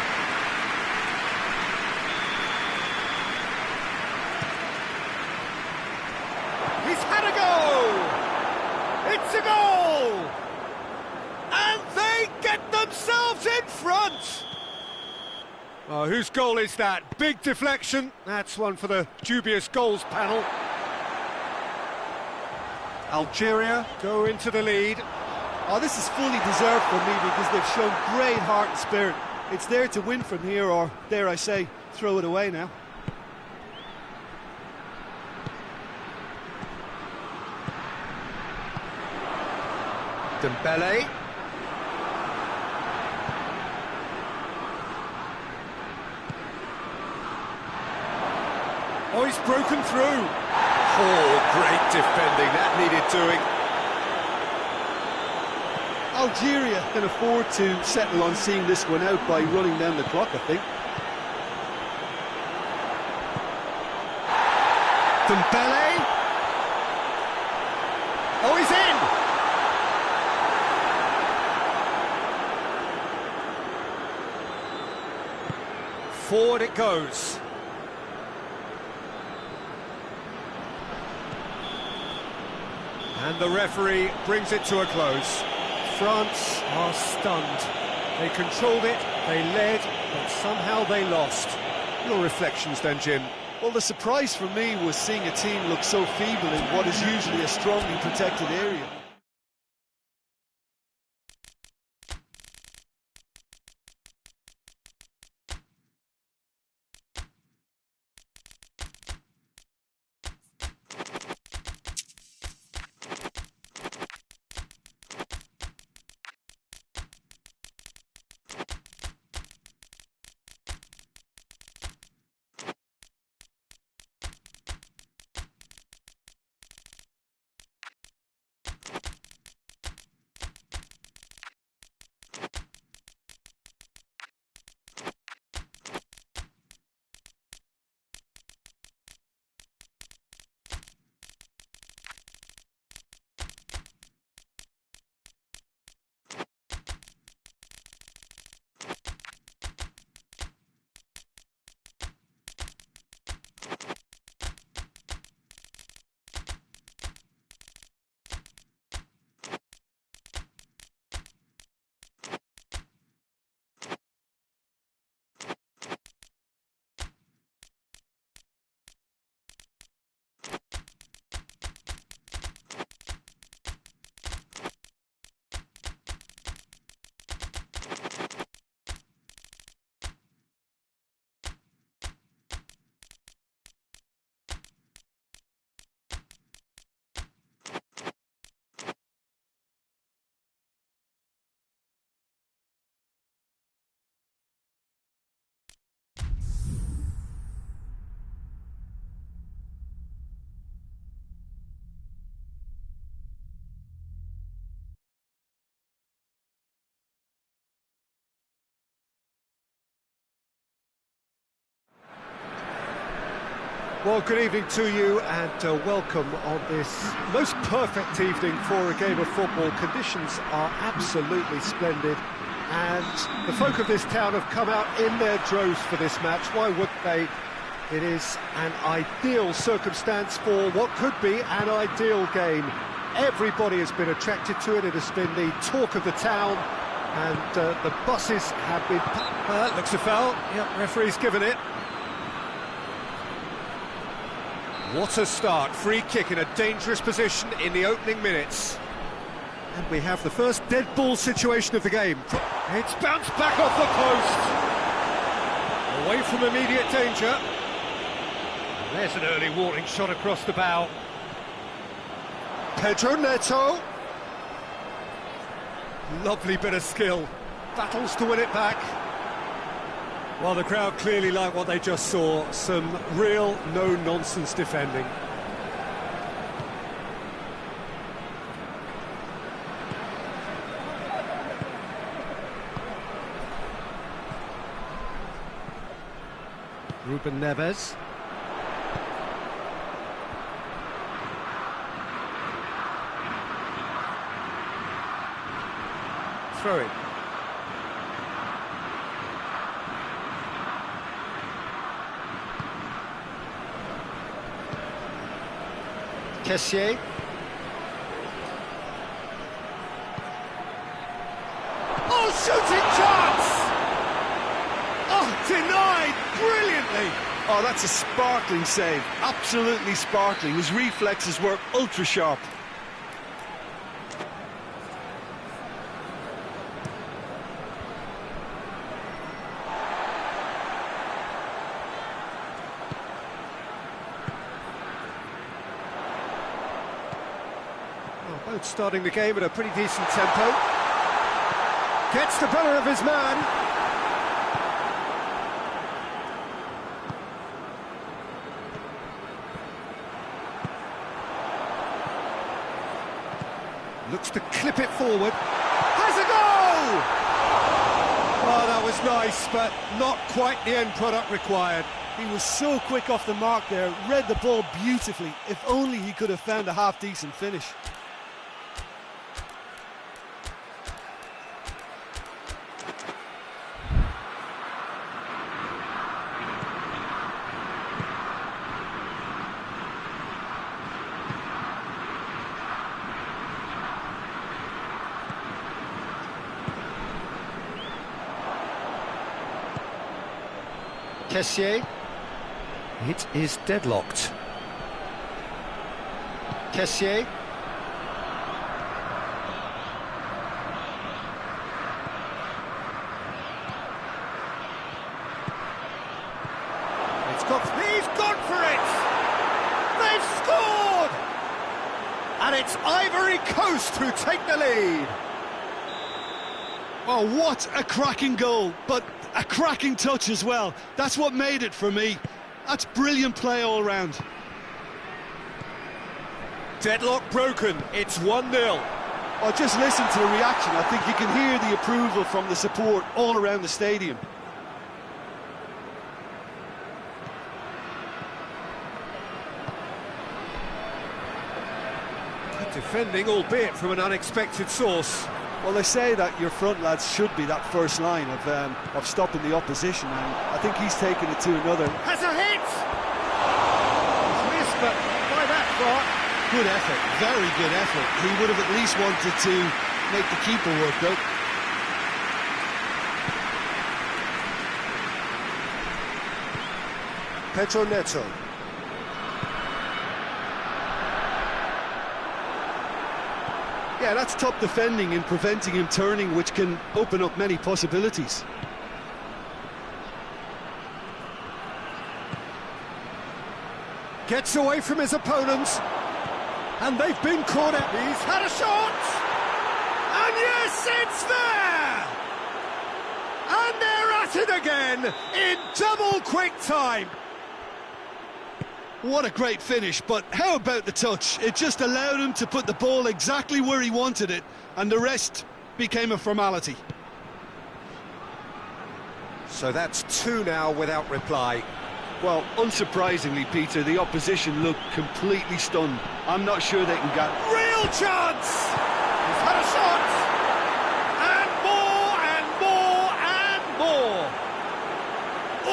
He's had a go! It's a goal! And they get themselves in front! Oh, whose goal is that? Big deflection. That's one for the dubious goals panel. Algeria go into the lead. Oh, this is fully deserved for me, because they've shown great heart and spirit. It's there to win from here, or, dare I say, throw it away now. Dembele. Oh, he's broken through. Oh, great defending. That needed doing. Algeria can afford to settle on seeing this one out by running down the clock, I think. Dembele. Oh, he's in. Forward it goes. And the referee brings it to a close. France are stunned. They controlled it, they led, but somehow they lost. Your reflections then, Jim? Well, the surprise for me was seeing a team look so feeble in what is usually a strongly protected area. Well, good evening to you and welcome on this most perfect evening for a game of football. Conditions are absolutely splendid and the folk of this town have come out in their droves for this match. Why wouldn't they? It is an ideal circumstance for what could be an ideal game. Everybody has been attracted to it. It has been the talk of the town and the buses have been... looks a foul. Yep, referee's given it. What a start, free kick in a dangerous position in the opening minutes. And we have the first dead ball situation of the game. It's bounced back off the post. Away from immediate danger. And there's an early warning shot across the bow. Pedro Neto. Lovely bit of skill. Battles to win it back. Well, the crowd clearly like what they just saw. Some real no-nonsense defending. Ruben Neves. Throw it. Kessié. Oh, shooting chance! Oh, denied brilliantly! Oh, that's a sparkling save, absolutely sparkling. His reflexes were ultra sharp. Both starting the game at a pretty decent tempo. Gets the better of his man. Looks to clip it forward. Has a goal! Oh, that was nice, but not quite the end product required. He was so quick off the mark there, read the ball beautifully. If only he could have found a half-decent finish. Kessié. It is deadlocked. Kessié. He's gone for it! They've scored! And it's Ivory Coast who take the lead. Oh, what a cracking goal, but a cracking touch as well. That's what made it for me. That's brilliant play all round. Deadlock broken, it's 1-0. Oh, just listen to the reaction. I think you can hear the approval from the support all around the stadium. Good defending, albeit from an unexpected source. Well, they say that your front lads should be that first line of stopping the opposition, and I think he's taken it to another. Has a hit! He's missed, but by that far. Good effort, very good effort. He would have at least wanted to make the keeper work, though. Pedro Neto. Yeah, that's top defending and preventing him turning, which can open up many possibilities. Gets away from his opponents. And they've been caught out. He's had a shot! And yes, it's there! And they're at it again in double quick time. What a great finish, but how about the touch? It just allowed him to put the ball exactly where he wanted it, and the rest became a formality. So that's two now without reply. Well, unsurprisingly, Peter, the opposition look completely stunned. I'm not sure they can get... Real chance! He's had a shot! And more, and more, and more!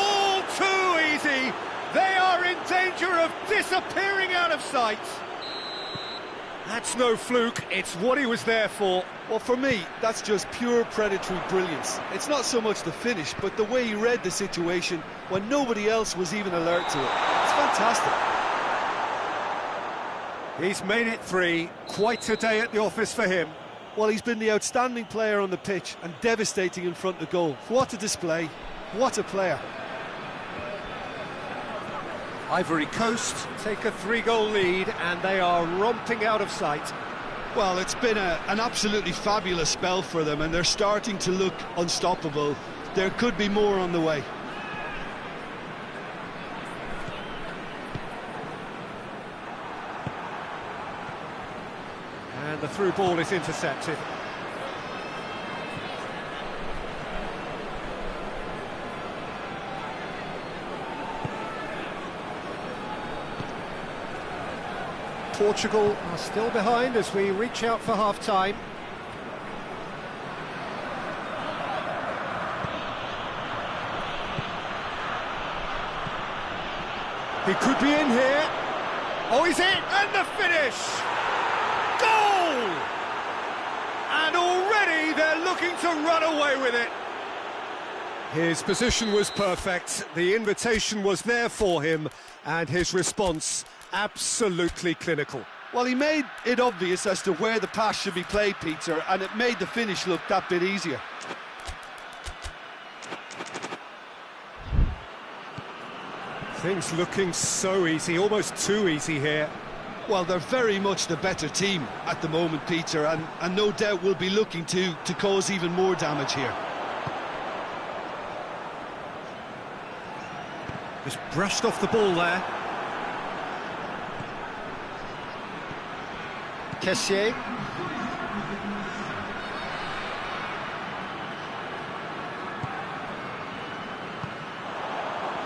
All too easy! They are in danger of disappearing out of sight! That's no fluke, it's what he was there for. Well, for me, that's just pure predatory brilliance. It's not so much the finish, but the way he read the situation when nobody else was even alert to it. It's fantastic. He's made it 3. Quite a day at the office for him. Well, he's been the outstanding player on the pitch and devastating in front of goal. What a display. What a player. Ivory Coast take a 3-goal lead and they are romping out of sight. Well, it's been an absolutely fabulous spell for them, and they're starting to look unstoppable. There could be more on the way. And the through ball is intercepted. Portugal are still behind as we reach out for half-time. He could be in here. Oh, he's in! And the finish! Goal! And already they're looking to run away with it. His position was perfect, the invitation was there for him, and his response absolutely clinical. Well, he made it obvious as to where the pass should be played, Peter, and it made the finish look that bit easier. Things looking so easy, almost too easy here. Well, they're very much the better team at the moment, Peter, and no doubt will be looking to cause even more damage here. Just brushed off the ball there. Kessié.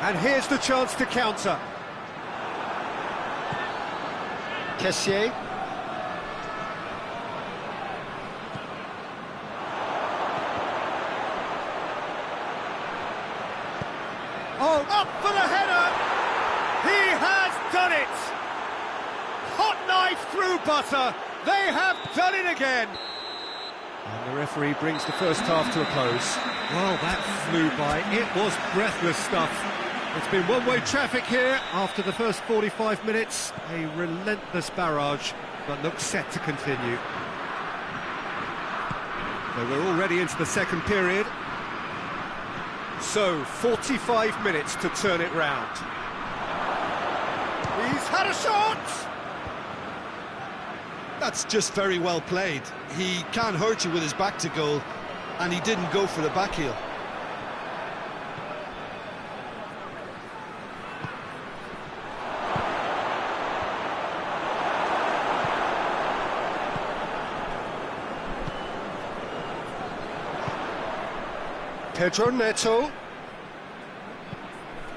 And here's the chance to counter. Kessié. Oh, up for the header! He has done it! Hot knife through butter! They have done it again! And the referee brings the first half to a close. Well, that flew by. It was breathless stuff. It's been one-way traffic here after the first 45 minutes. A relentless barrage, but looks set to continue. So we're already into the second period. So, 45 minutes to turn it round. He's had a shot! That's just very well played. He can't hurt you with his back to goal, and he didn't go for the back heel. Pedro Neto.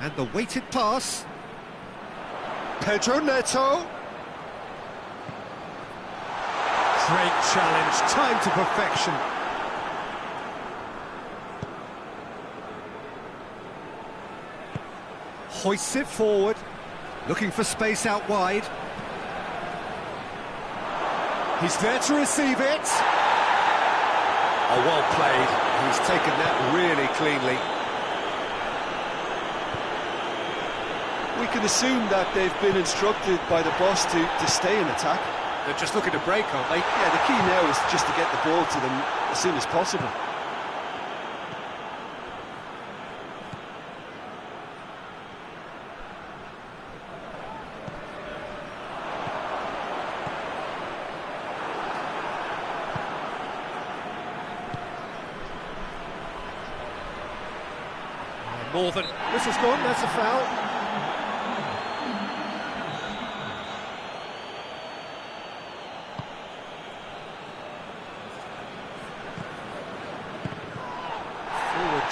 And the weighted pass. Pedro Neto. Great challenge, time to perfection. Hoists it forward, looking for space out wide. He's there to receive it. Oh, well played. He's taken that really cleanly. We can assume that they've been instructed by the boss to stay in attack. They're just looking to break, aren't they? Yeah, the key now is just to get the ball to them as soon as possible. More than... This is gone, that's a foul.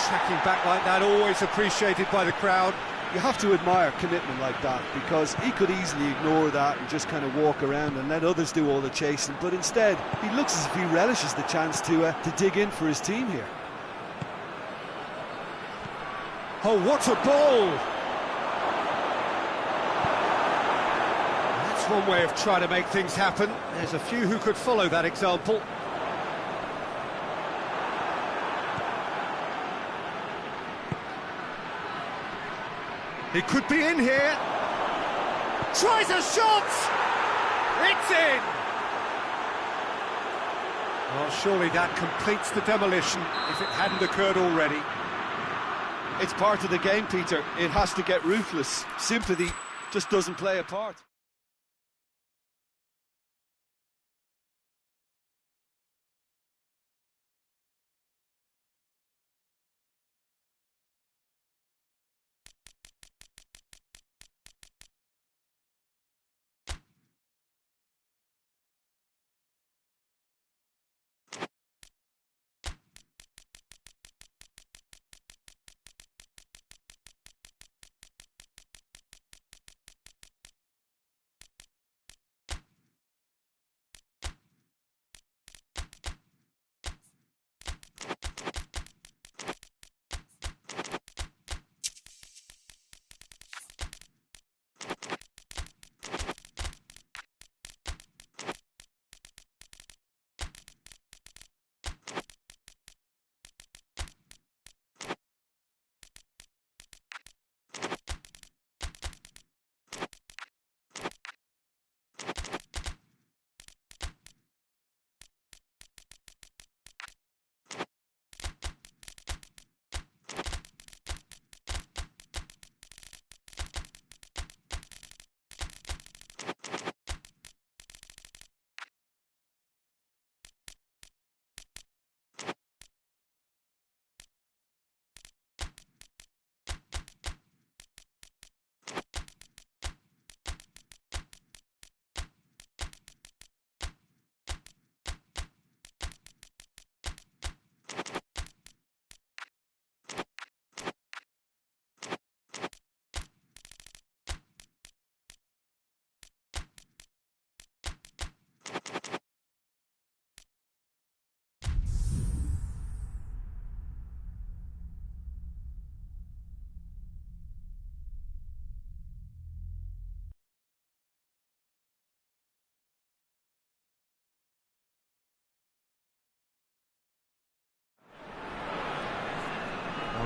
Tracking back like that, always appreciated by the crowd. You have to admire commitment like that, because he could easily ignore that and just kind of walk around and let others do all the chasing, but instead he looks as if he relishes the chance to dig in for his team here. Oh, what a ball! That's one way of trying to make things happen. There's a few who could follow that example. He could be in here. Tries a shot! It's in! Well, surely that completes the demolition if it hadn't occurred already. It's part of the game, Peter. It has to get ruthless. Sympathy just doesn't play a part.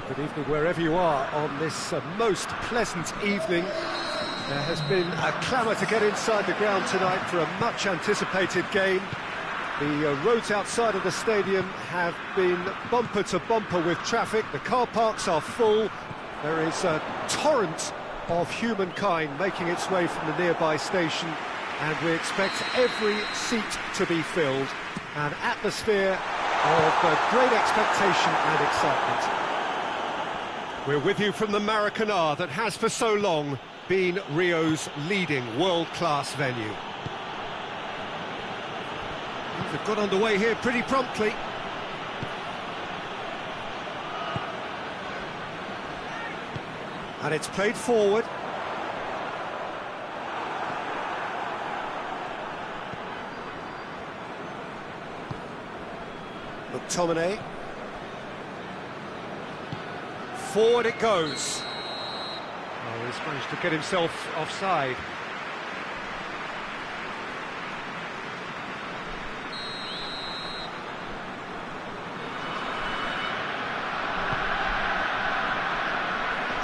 Good evening wherever you are on this most pleasant evening. There has been a clamour to get inside the ground tonight for a much anticipated game. The roads outside of the stadium have been bumper to bumper with traffic. The car parks are full. There is a torrent of humankind making its way from the nearby station, and we expect every seat to be filled. An atmosphere of great expectation and excitement. We're with you from the Maracanã that has for so long been Rio's leading world-class venue. They've got underway here pretty promptly. And it's played forward. McTominay. Forward it goes. Oh, he's managed to get himself offside.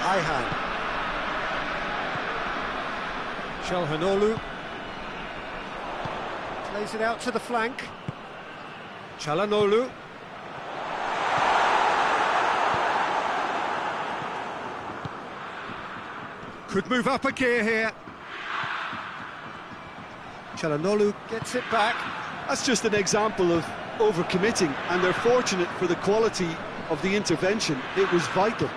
Ihan. Calhanoglu. Plays it out to the flank. Calhanoglu. Could move up a gear here. Calhanoglu gets it back. That's just an example of overcommitting, and they're fortunate for the quality of the intervention. It was vital.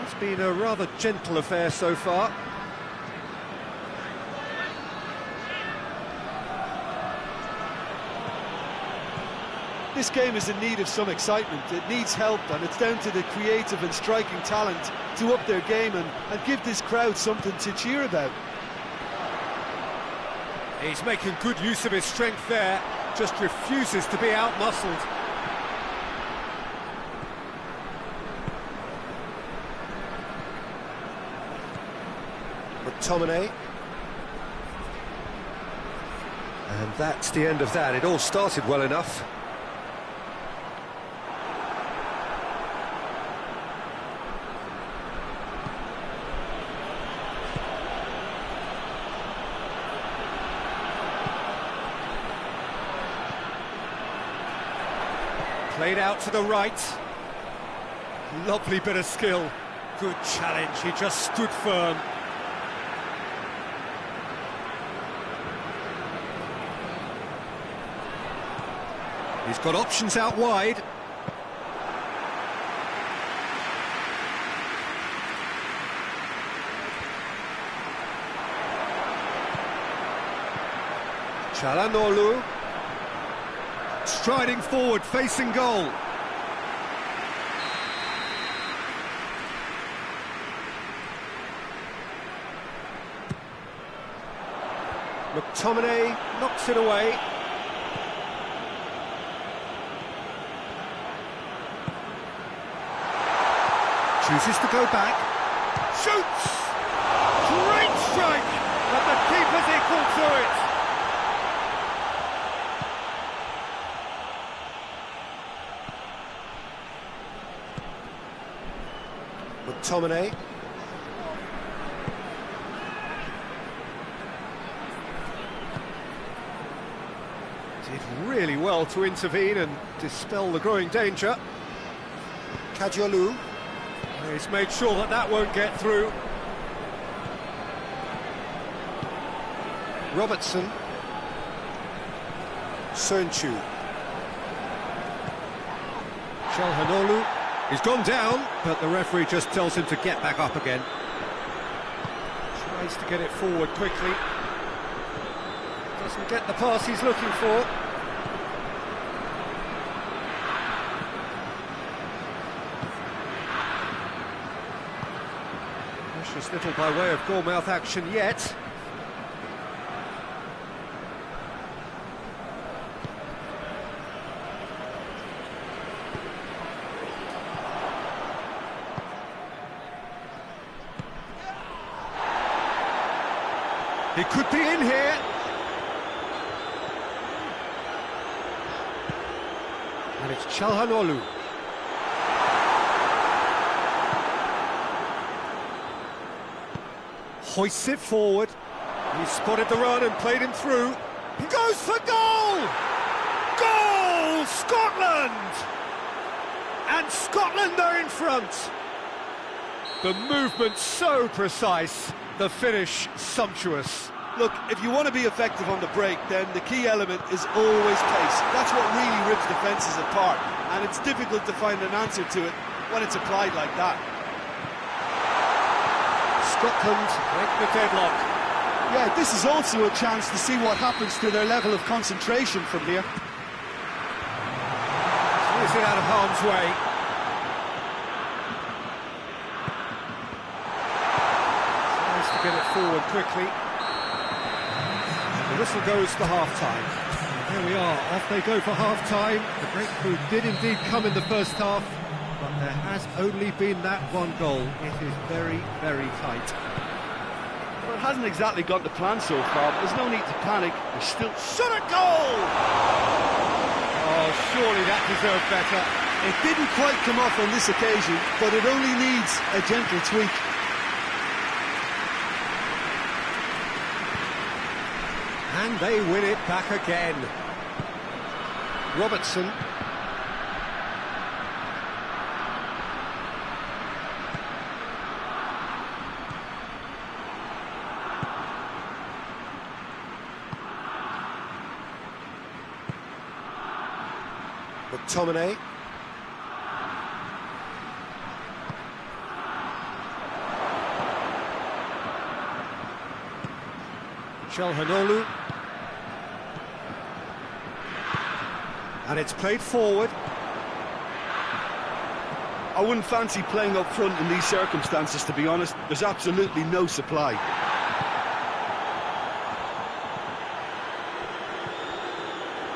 It's been a rather gentle affair so far. This game is in need of some excitement. It needs help, and it's down to the creative and striking talent to up their game and give this crowd something to cheer about. He's making good use of his strength there, just refuses to be out-muscled. McTominay. And that's the end of that. It all started well enough. Played out to the right. Lovely bit of skill. Good challenge, he just stood firm. He's got options out wide. Çalhanoğlu. Striding forward, facing goal. McTominay knocks it away. Chooses to go back. Shoots! Great strike! But the keeper's equal to it. McTominay. Did really well to intervene and dispel the growing danger. Kadiolu. He's made sure that that won't get through. Robertson. Sönchu. Çalhanoğlu. He's gone down, but the referee just tells him to get back up again. Tries to get it forward quickly. Doesn't get the pass he's looking for. Precious little by way of goalmouth action yet. He could be in here. And it's Çalhanoğlu. Hoists it forward. He spotted the run and played him through. He goes for goal! Goal! Scotland! And Scotland are in front. The movement so precise. The finish sumptuous. Look, if you want to be effective on the break, then the key element is always pace. That's what really rips defences apart, and it's difficult to find an answer to it when it's applied like that. Scotland break the deadlock. Yeah, this is also a chance to see what happens to their level of concentration from here. Clears it out of harm's way. Get it forward quickly. The whistle goes for half-time. There we are, off they go for half-time. The breakthrough did indeed come in the first half, but there has only been that one goal. It is very, very tight. Well, it hasn't exactly gone to plan so far, but there's no need to panic. There's still shot a goal! Oh, surely that deserved better. It didn't quite come off on this occasion, but it only needs a gentle tweak. And they win it back again. Robertson. McTominay. Çalhanoğlu. And it's played forward. I wouldn't fancy playing up front in these circumstances, to be honest. There's absolutely no supply.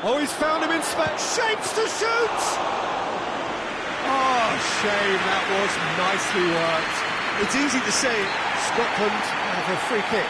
Oh, he's found him in space. Shapes to shoot! Oh, shame, that was nicely worked. It's easy to say. Scotland have a free kick.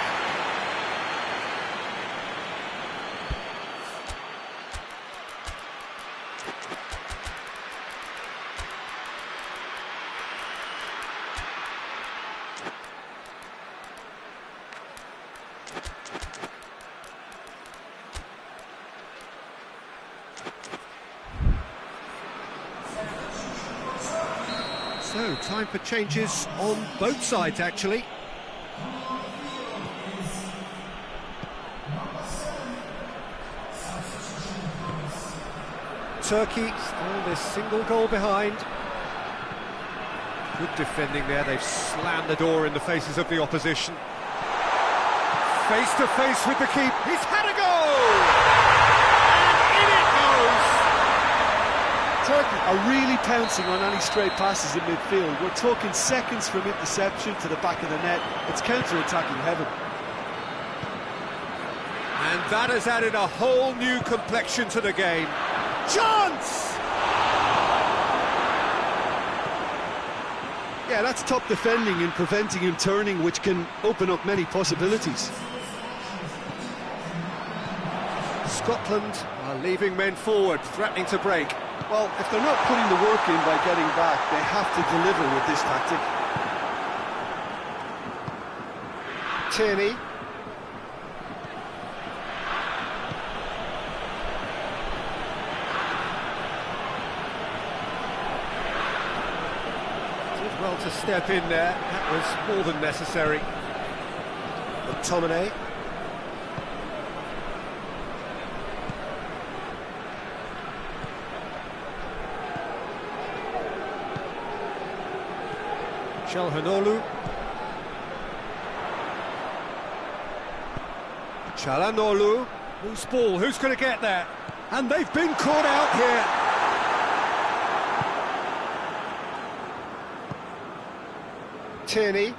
So, time for changes on both sides, actually. Turkey still this single goal behind. Good defending there, they've slammed the door in the faces of the opposition. Face to face with the keeper, he's had a goal! And in it goes! Turkey are really pouncing on any stray passes in midfield. We're talking seconds from interception to the back of the net. It's counter-attacking heaven. And that has added a whole new complexion to the game. Chance! Yeah, that's top defending and preventing him turning, which can open up many possibilities. Scotland are leaving men forward, threatening to break. Well, if they're not putting the work in by getting back, they have to deliver with this tactic. Tierney. Did well to step in there. That was more than necessary. McTominay. Çalhanoğlu. Çalhanoğlu. Loose ball, who's going to get there? And they've been caught out here. Tierney.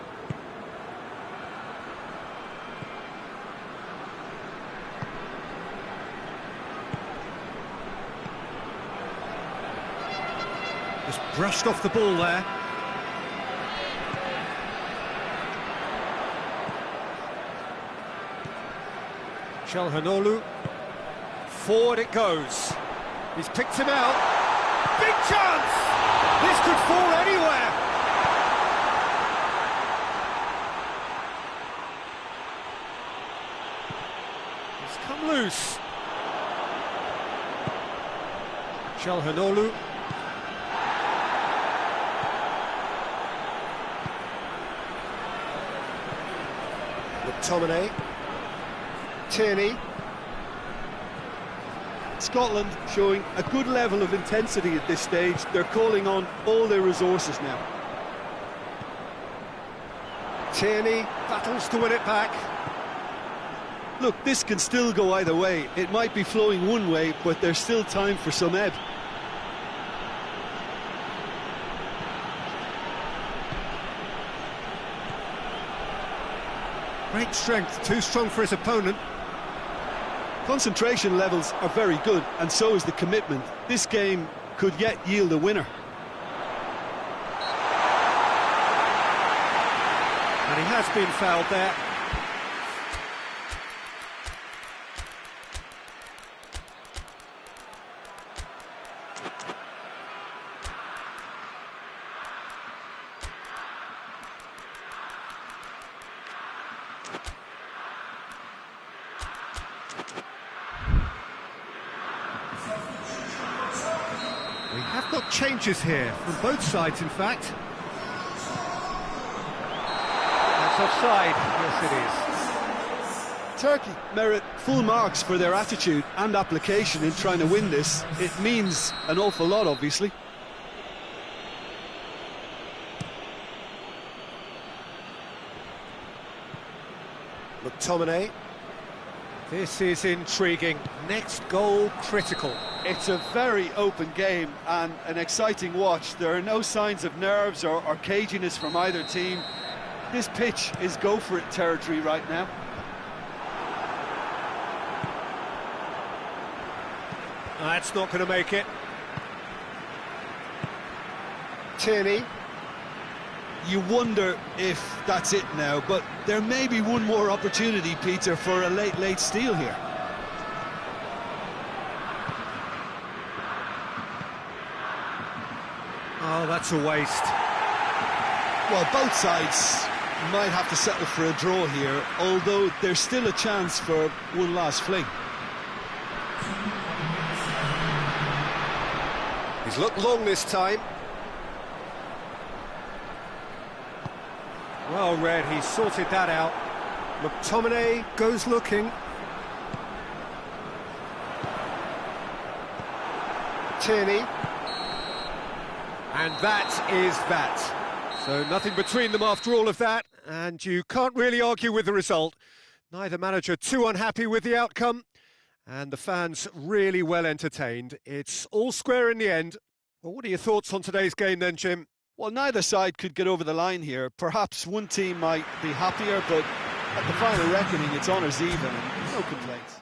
Just brushed off the ball there. Çalhanoğlu, forward it goes. He's picked him out. Big chance! This could fall anywhere. It's come loose. Çalhanoğlu. McTominay. Tierney. Scotland showing a good level of intensity at this stage. They're calling on all their resources now. Tierney battles to win it back. Look, this can still go either way. It might be flowing one way, but there's still time for some ebb. Great strength, too strong for his opponent. Concentration levels are very good, and so is the commitment. This game could yet yield a winner. And he has been fouled there. We have got changes here, from both sides in fact. That's offside, yes it is. Turkey merit full marks for their attitude and application in trying to win this. It means an awful lot, obviously. McTominay. This is intriguing. Next goal critical. It's a very open game and an exciting watch. There are no signs of nerves or caginess from either team. This pitch is go-for-it territory right now. That's not going to make it. Tierney. You wonder if that's it now, but there may be one more opportunity, Peter, for a late steal here. Oh, that's a waste. Well, both sides might have to settle for a draw here, although there's still a chance for one last fling. He's looked long this time. Well read, he sorted that out. McTominay goes looking. Tierney. And that is that. So nothing between them after all of that, and you can't really argue with the result. Neither manager too unhappy with the outcome, and the fans really well entertained. It's all square in the end. Well, what are your thoughts on today's game then, Jim? Well, neither side could get over the line here. Perhaps one team might be happier, but at the final reckoning, it's honours even, and no complaints.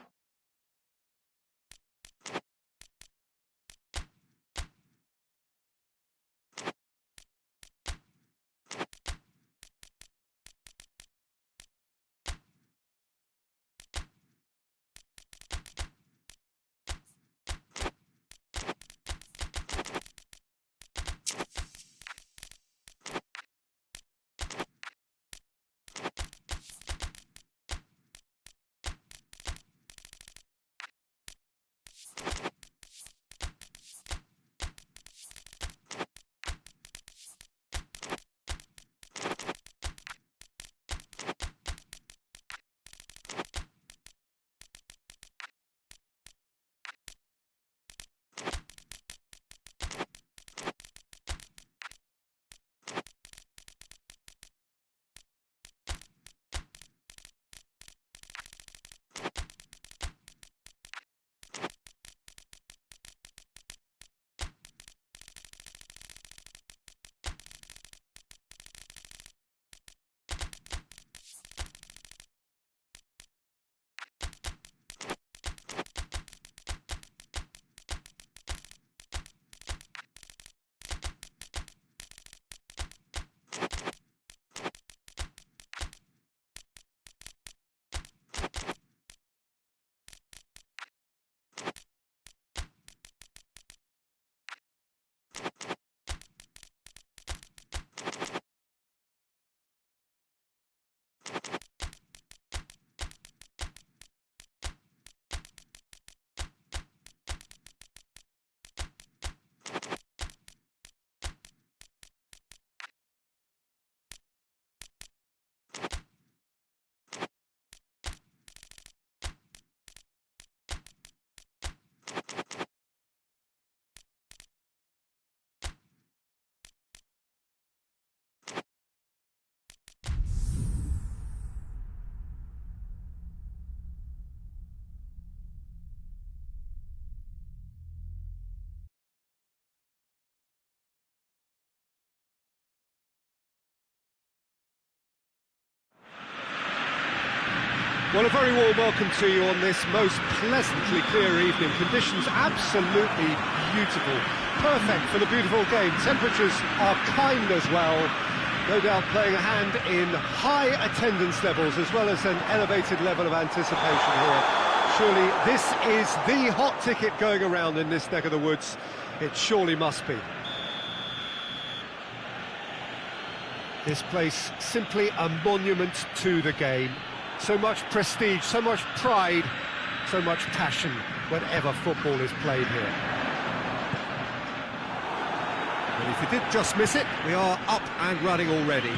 Well, a very warm welcome to you on this most pleasantly clear evening. Conditions absolutely beautiful. Perfect for the beautiful game. Temperatures are kind as well. No doubt playing a hand in high attendance levels as well as an elevated level of anticipation here. Surely this is the hot ticket going around in this neck of the woods. It surely must be. This place simply a monument to the game. So much prestige, so much pride, so much passion whenever football is played here. And if you did just miss it, we are up and running already.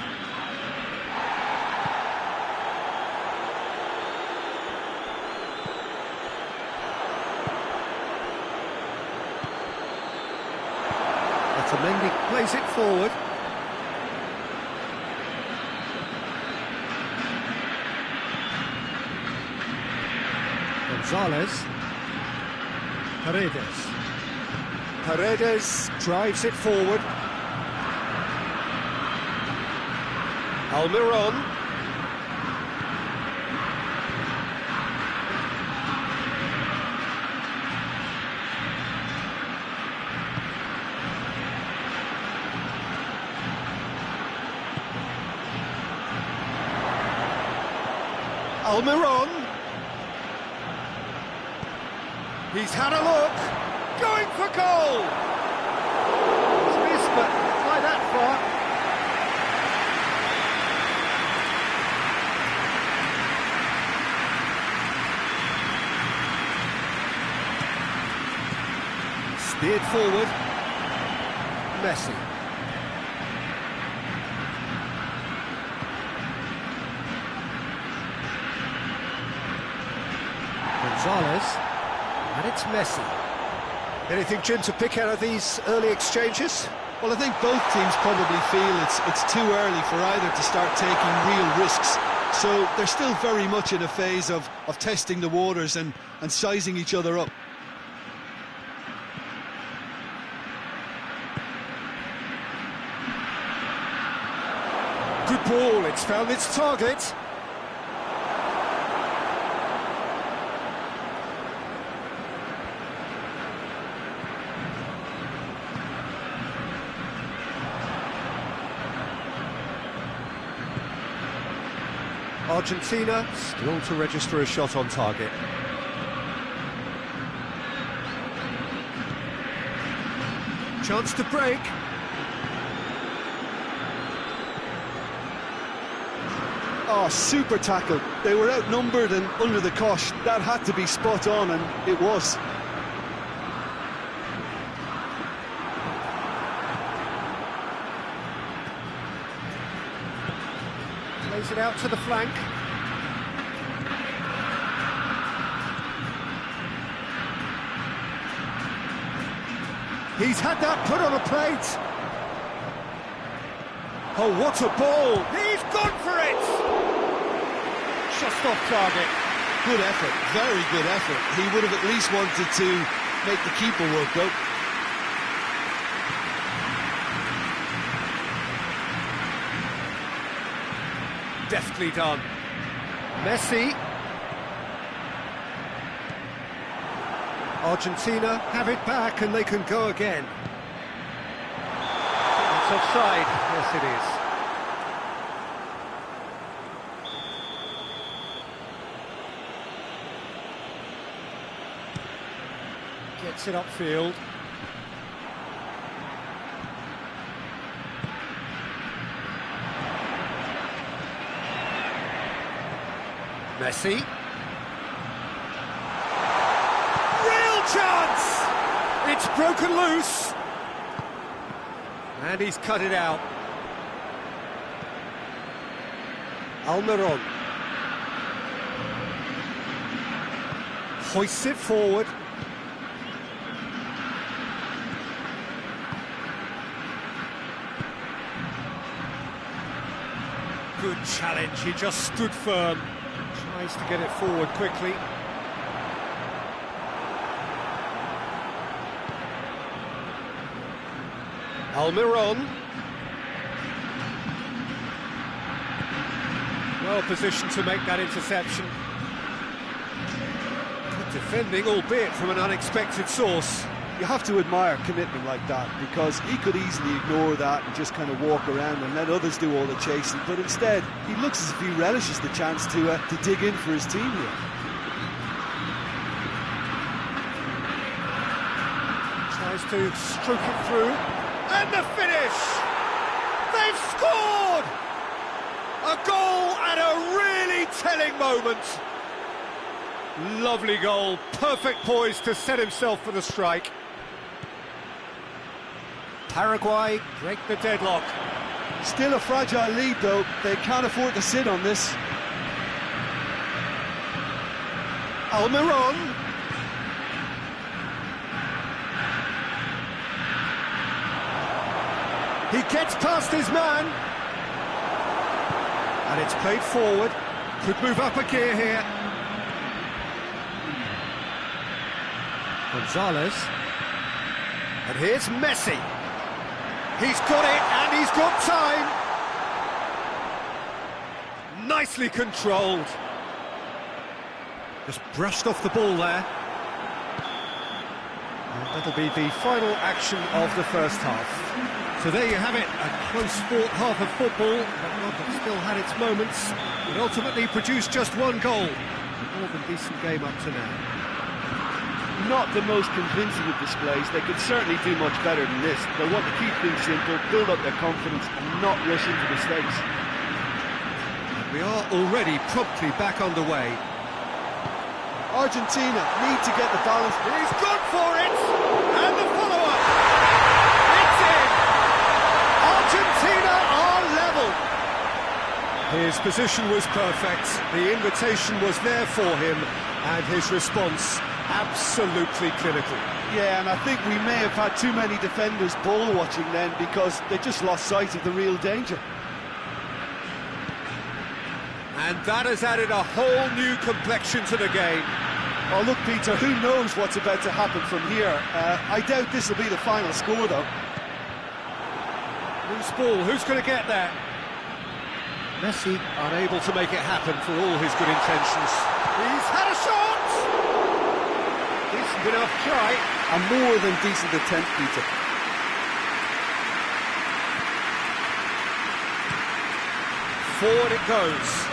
Otamendi plays it forward. Gonzalez. Paredes. Paredes drives it forward. Almiron. Almiron. He's had a look. Going for goal. It's missed, but not that far. Steered forward. Messi. Gonzalez, and it's Messi. Anything, Jim, to pick out of these early exchanges? Well, I think both teams probably feel it's too early for either to start taking real risks. So they're still very much in a phase of testing the waters and sizing each other up. Good ball, it's found its target. Argentina still to register a shot on target. Chance to break. Oh, super tackle. They were outnumbered and under the cosh. That had to be spot on, and it was. Plays it out to the flank. He's had that put on a plate. Oh, what a ball! He's gone for it! Just off target. Good effort, very good effort. He would have at least wanted to make the keeper work though. Deftly done. Messi. Argentina have it back and they can go again. It's offside. Yes, it is. Gets it upfield. Messi. Real chance! It's broken loose. And he's cut it out. Almiron. Hoists it forward. Good challenge, he just stood firm. Tries to get it forward quickly. Almiron. Well positioned to make that interception. Good defending, albeit from an unexpected source. You have to admire commitment like that, because he could easily ignore that and just kind of walk around and let others do all the chasing, but instead he looks as if he relishes the chance to dig in for his team here. Tries to stroke it through, and the finish! They've scored! A goal at a really telling moment. Lovely goal, perfect poise to set himself for the strike. Paraguay break the deadlock. Still a fragile lead though, they can't afford to sit on this. Almiron. He gets past his man. And it's played forward. Could move up a gear here. Gonzalez. And here's Messi. He's got it, and he's got time. Nicely controlled. Just brushed off the ball there. And that'll be the final action of the first half. So there you have it, a close-fought half of football, but one that still had its moments. It ultimately produced just one goal. A more than decent game up to now. Not the most convincing of displays. They could certainly do much better than this. They'll want to keep things simple, build up their confidence and not rush into mistakes. We are already promptly back underway. Argentina need to get the balance. He's gone for it! And the follow-up! It's in! Argentina are level! His position was perfect, the invitation was there for him, and his response absolutely clinical. Yeah, and I think we may have had too many defenders ball watching then because they just lost sight of the real danger. And that has added a whole new complexion to the game. Oh, look, Peter, who knows what's about to happen from here? I doubt this will be the final score, though. Loose ball, who's going to get there? Messi unable to make it happen for all his good intentions. He's had a shot! Decent enough try. A more than decent attempt, Peter. Forward it goes.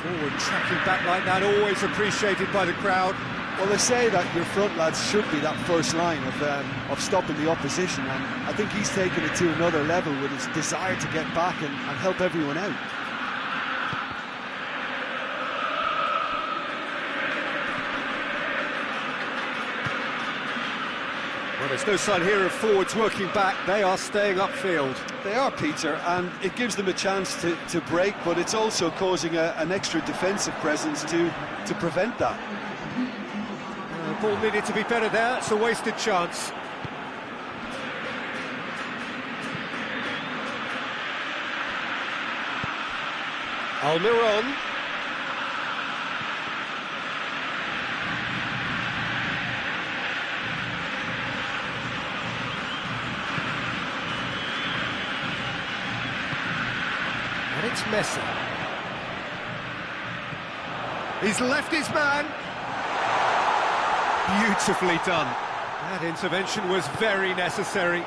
Forward tracking back like that, always appreciated by the crowd. Well, they say that your front lads should be that first line of stopping the opposition, and I think he's taken it to another level with his desire to get back and help everyone out. Well, there's no sign here of forwards working back. They are staying upfield. They are, Peter, and it gives them a chance to break, but it's also causing an extra defensive presence to prevent that. The ball needed to be better there. It's a wasted chance. Almiron. And it's Messi. He's left his man. Beautifully done. That intervention was very necessary.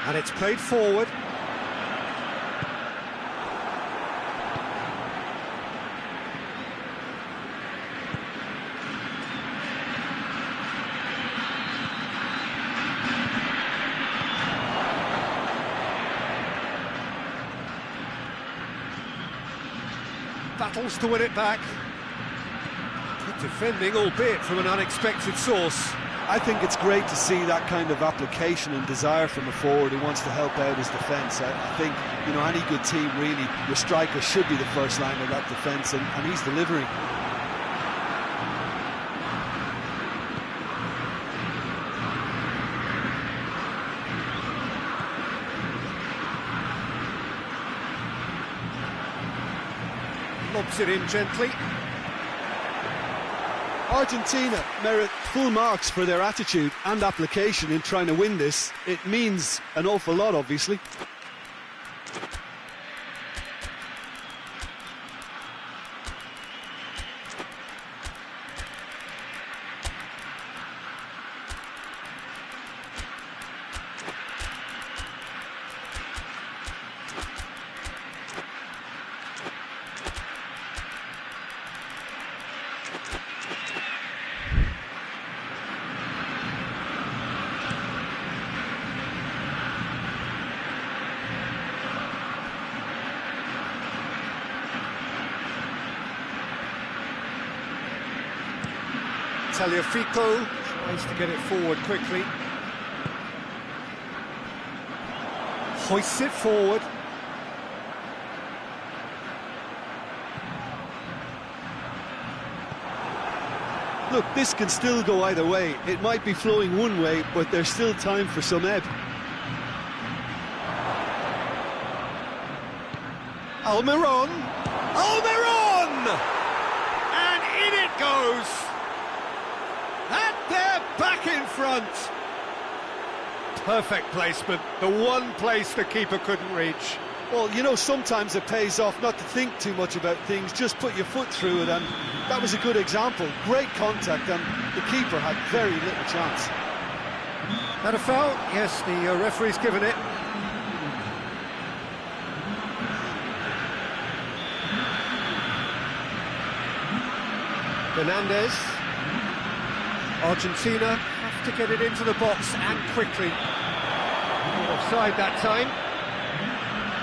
And it's played forward. Battles to win it back. Good defending, albeit from an unexpected source. I think it's great to see that kind of application and desire from a forward who wants to help out his defence. I think, you know, any good team really, your striker should be the first line of that defence, and he's delivering. Lobs it in gently. Argentina merit full marks for their attitude and application in trying to win this. It means an awful lot, obviously. Tagliafico tries to get it forward quickly. Hoists it forward. Look, this can still go either way. It might be flowing one way, but there's still time for some ebb. Almiron! Almiron! And in it goes! And they're back in front! Perfect placement, the one place the keeper couldn't reach. Well, you know, sometimes it pays off not to think too much about things, just put your foot through it, and that was a good example. Great contact, and the keeper had very little chance. That a foul? Yes, the referee's given it. Fernandez. Argentina have to get it into the box and quickly. Offside that time.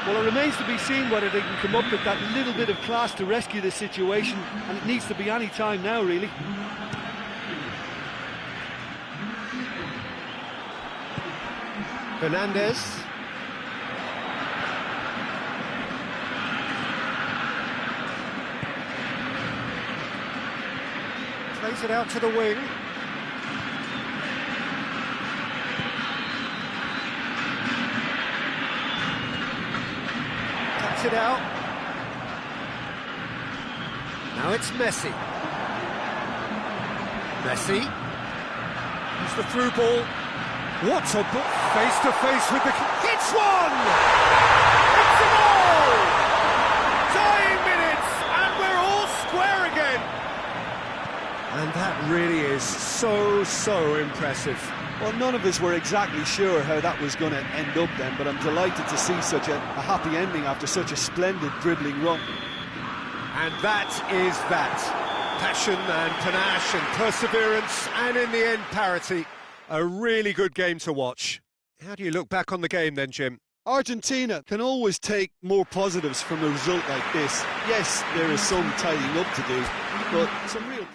Well, it remains to be seen whether they can come up with that little bit of class to rescue the situation, and it needs to be any time now, really. Fernandez. Plays it out to the wing. Cuts it out. Now it's Messi. Messi. It's the through ball. What a ball! Face to face with the... Hits one! It's a goal! Dying minutes, and we're all square again. And that really is so impressive. Well, none of us were exactly sure how that was going to end up then, but I'm delighted to see such a happy ending after such a splendid dribbling run. And that is that. Passion and panache and perseverance, and in the end, parity. A really good game to watch. How do you look back on the game then, Jim? Argentina can always take more positives from a result like this. Yes, there is some tidying up to do, but some real...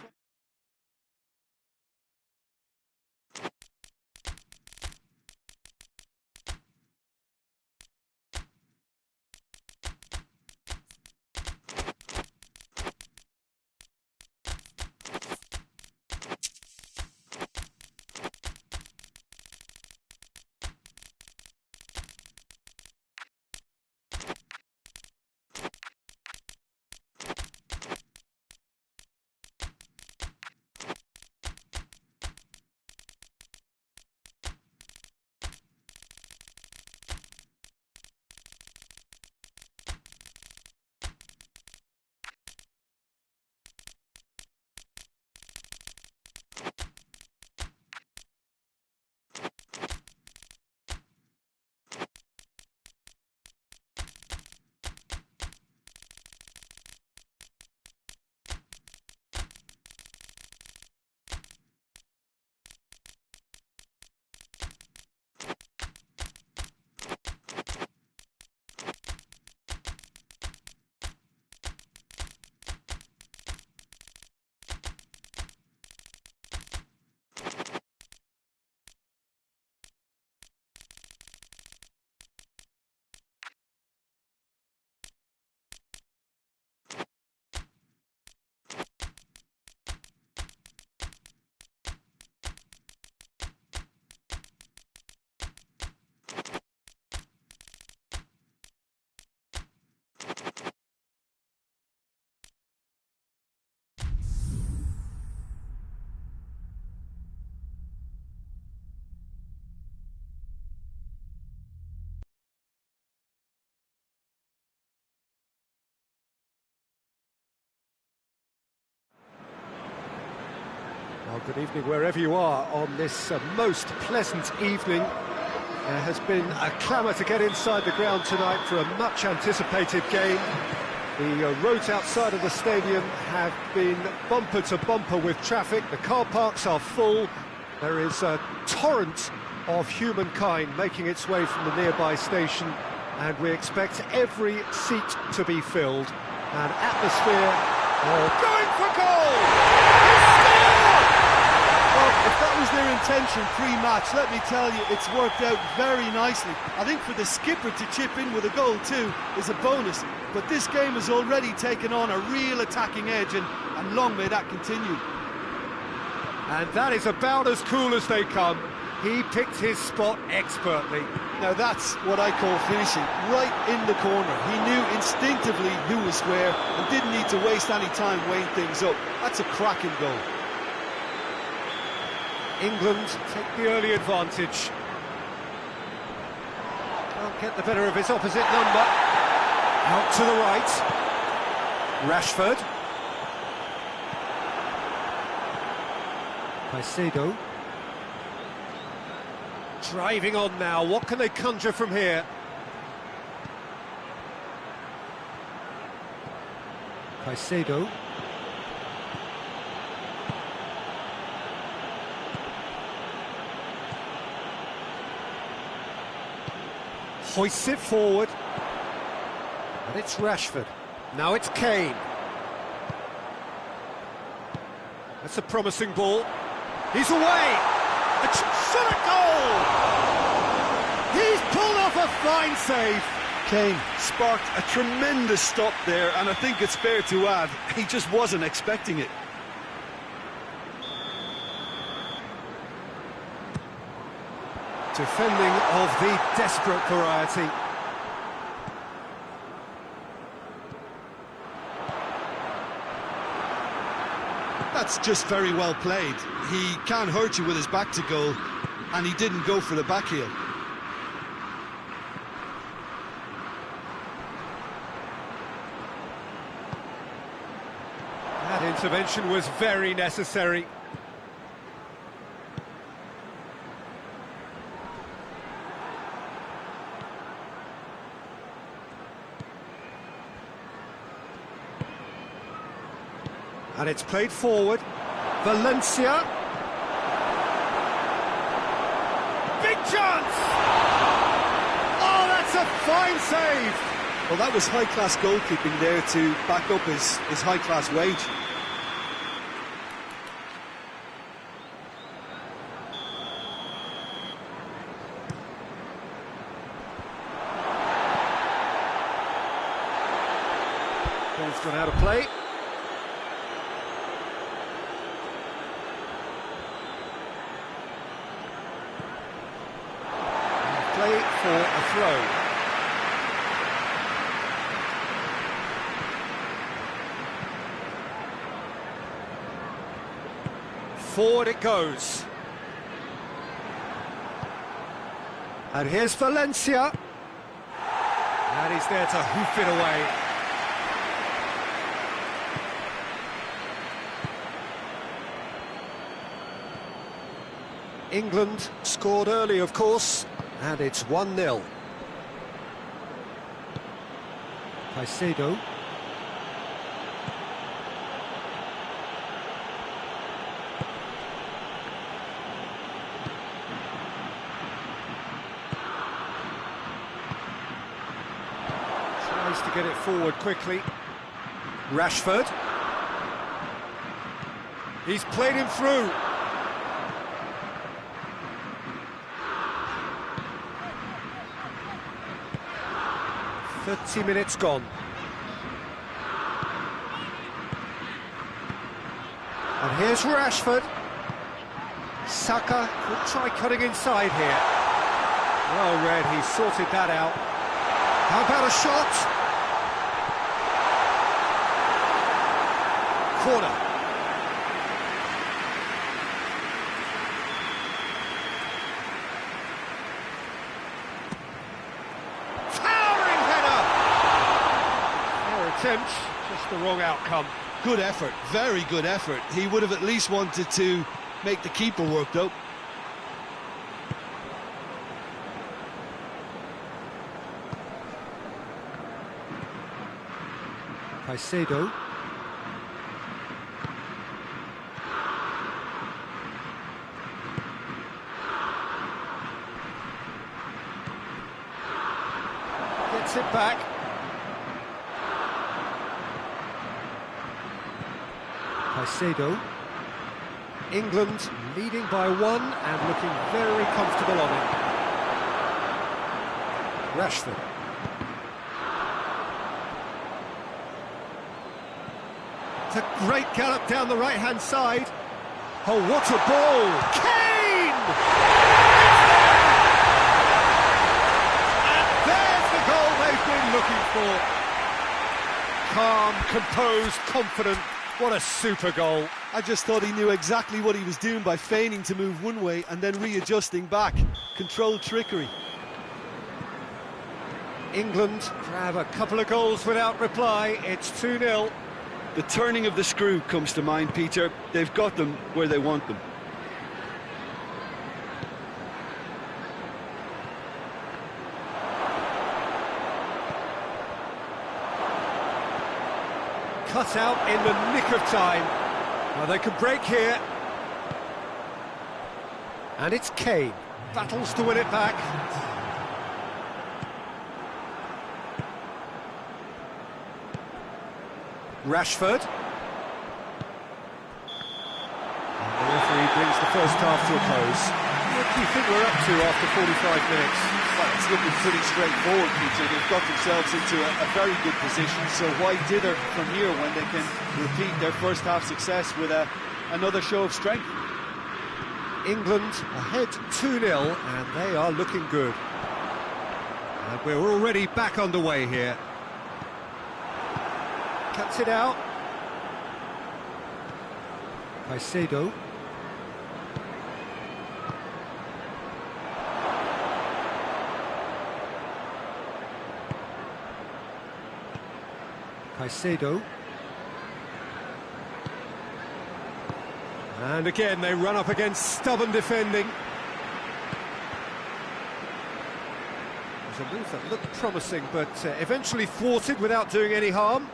Well, good evening wherever you are on this most pleasant evening. There has been a clamour to get inside the ground tonight for a much anticipated game. The roads outside of the stadium have been bumper to bumper with traffic. The car parks are full. There is a torrent of humankind making its way from the nearby station, and we expect every seat to be filled. An atmosphere of going for goal! He scored! If that was their intention pre-match, let me tell you, it's worked out very nicely. I think for the skipper to chip in with a goal too is a bonus, but this game has already taken on a real attacking edge, and long may that continue. And that is about as cool as they come. He picked his spot expertly. Now that's what I call finishing, right in the corner. He knew instinctively who was where and didn't need to waste any time weighing things up. That's a cracking goal. England take the early advantage. Can't get the better of his opposite number. Out to the right. Rashford. Caicedo. Driving on now, what can they conjure from here? Caicedo. Hoists it forward. And it's Rashford. Now it's Kane. That's a promising ball. He's away! A shot at goal! He's pulled off a fine save. Kane sparked a tremendous stop there, and I think it's fair to add, he just wasn't expecting it. Defending of the desperate variety. That's just very well played. He can't hurt you with his back to goal, and he didn't go for the back heel. That intervention was very necessary. And it's played forward. Valencia. Big chance! Oh, that's a fine save! Well, that was high-class goalkeeping there to back up his high-class wage. Ball's gone out of play. Play for a throw. Forward it goes. And here's Valencia. And he's there to hoof it away. England scored early, of course, and it's 1-0. Caicedo. Tries to get it forward quickly. Rashford. He's played him through. "30 minutes gone." And here's Rashford. Saka could try cutting inside here. Well read, he sorted that out. How about a shot? Corner. Attempt, just the wrong outcome. Good effort, very good effort. He would have at least wanted to make the keeper work, though. Caicedo. Gets it back. Caicedo. England leading by 1 and looking very comfortable on it. Rashford. It's a great gallop down the right-hand side. Oh, what a ball! Kane! And there's the goal they've been looking for. Calm, composed, confident. What a super goal. I just thought he knew exactly what he was doing by feigning to move one way and then readjusting back. Controlled trickery. England grab a couple of goals without reply. It's 2-0. The turning of the screw comes to mind, Peter. They've got them where they want them. Cut out in the nick of time. Well, they can break here. And it's Kane. Battles to win it back. Rashford. And the referee brings the first half to a close. What do you think we're up to after 45 minutes? Well, it's looking pretty straightforward, Peter. They've got themselves into a very good position, so why dither from here when they can repeat their first half success with another show of strength? England ahead 2-0 and they are looking good. And we're already back underway here. Cuts it out. Caicedo. Caicedo. And again they run up against stubborn defending. It was a move that looked promising but eventually thwarted without doing any harm.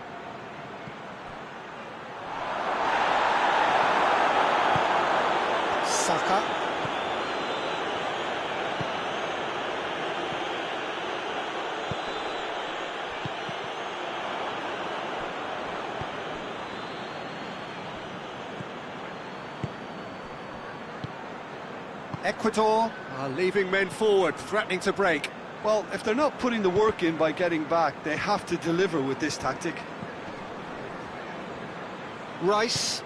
Saka. Ecuador are leaving men forward, threatening to break. Well, if they're not putting the work in by getting back, they have to deliver with this tactic. Rice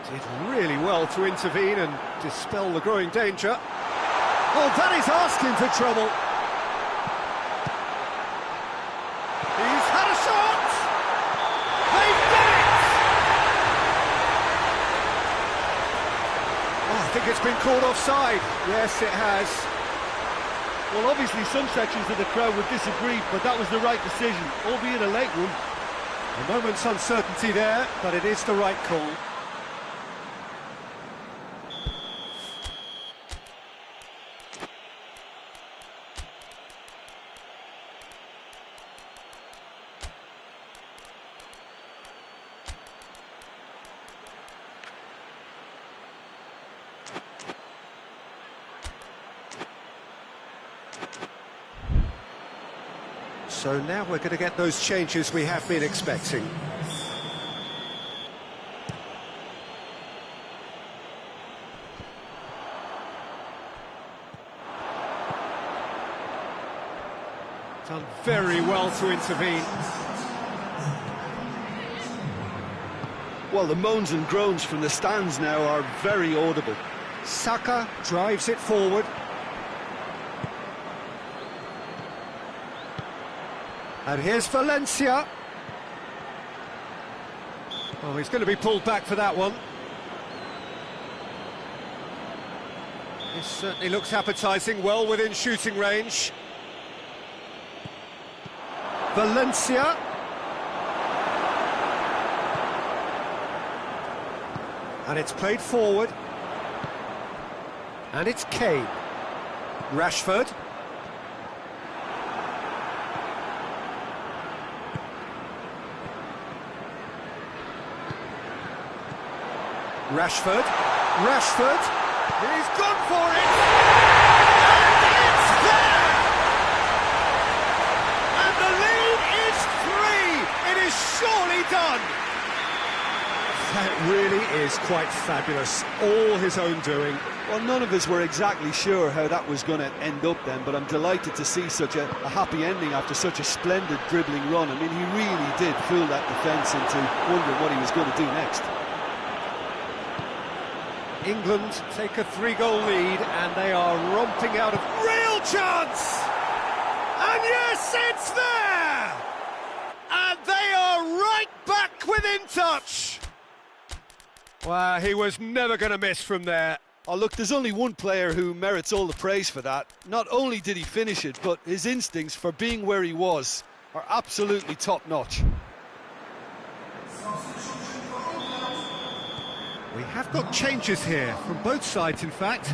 did really well to intervene and dispel the growing danger. Oh, that is asking for trouble. He's had a shot! They've done it! Oh, I think it's been called offside. Yes, it has. Well, obviously some sections of the crowd would disagree, but that was the right decision, albeit a late one. A moment's uncertainty there, but it is the right call. So now we're going to get those changes we have been expecting. Done very well to intervene. Well, the moans and groans from the stands now are very audible. Saka drives it forward. And here's Valencia. Oh, he's going to be pulled back for that one. This certainly looks appetising, well within shooting range. Valencia. And it's played forward. And it's Kane. Rashford. Rashford, he's gone for it, and it's there! And the lead is 3, it is surely done! That really is quite fabulous, all his own doing. Well, none of us were exactly sure how that was going to end up then, but I'm delighted to see such a happy ending after such a splendid dribbling run. I mean, he really did fool that defence into wondering what he was going to do next. England take a 3-goal lead and they are romping out of real chance! And yes, it's there! And they are right back within touch! Wow, he was never going to miss from there. Oh, look, there's only one player who merits all the praise for that. Not only did he finish it, but his instincts for being where he was are absolutely top-notch. We have got changes here, from both sides in fact.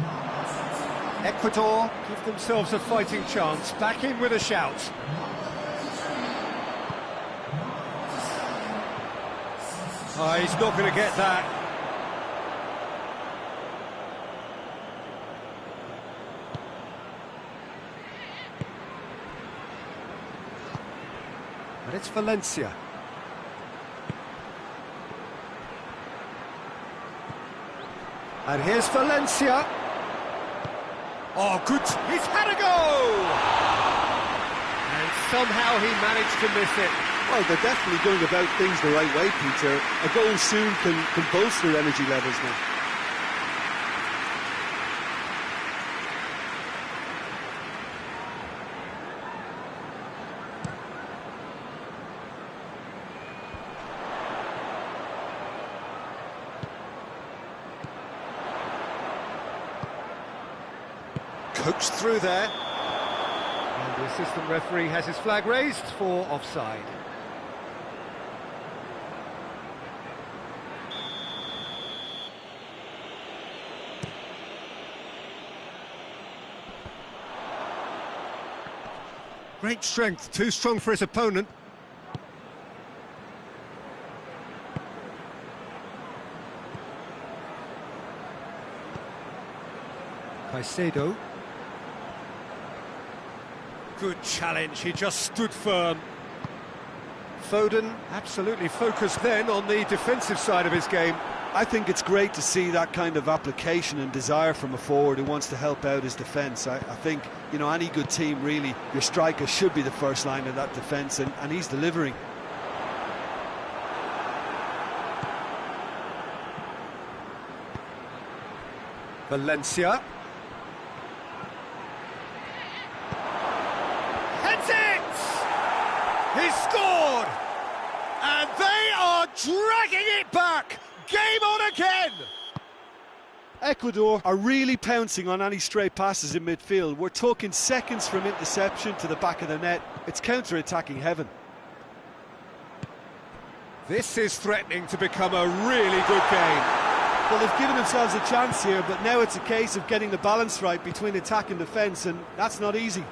Ecuador give themselves a fighting chance, back in with a shout. Oh, he's not going to get that. And it's Valencia. And here's Valencia. Oh, good. He's had a go! And somehow he managed to miss it. Well, they're definitely going about things the right way, Peter. A goal soon can bolster energy levels now. Coaxed through there. And the assistant referee has his flag raised for offside. Great strength, too strong for his opponent. Caicedo. Good challenge, he just stood firm. Foden absolutely focused then on the defensive side of his game. I think it's great to see that kind of application and desire from a forward who wants to help out his defence. I think, you know, any good team really, your striker should be the first line of that defence, and he's delivering. Valencia. Heads it! He scored! And they are dragging it back! Game on again! Ecuador are really pouncing on any stray passes in midfield. We're talking seconds from interception to the back of the net. It's counter-attacking heaven. This is threatening to become a really good game. Well, they've given themselves a chance here, but now it's a case of getting the balance right between attack and defence, and that's not easy.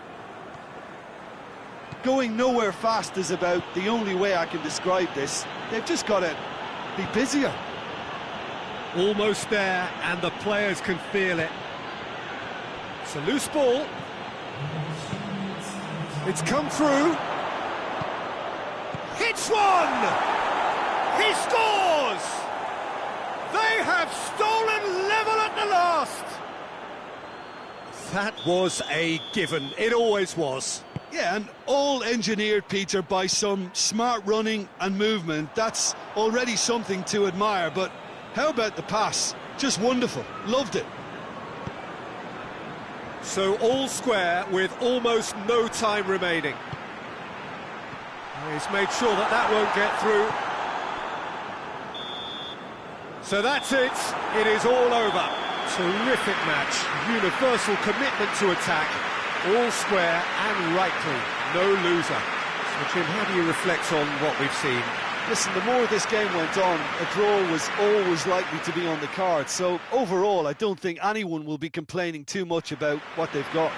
Going nowhere fast is about the only way I can describe this. They've just got to be busier. Almost there, and the players can feel it. It's a loose ball. It's come through. Hits one! He scores! They have stolen level at the last! That was a given. It always was. Yeah, and all engineered, Peter, by some smart running and movement. That's already something to admire, but how about the pass? Just wonderful. Loved it. So all square with almost no time remaining. He's made sure that that won't get through. So that's it. It is all over. Terrific match. Universal commitment to attack. All square and rightly. No loser. So Jim, how do you reflect on what we've seen? Listen, the more this game went on, a draw was always likely to be on the card. So overall, I don't think anyone will be complaining too much about what they've got.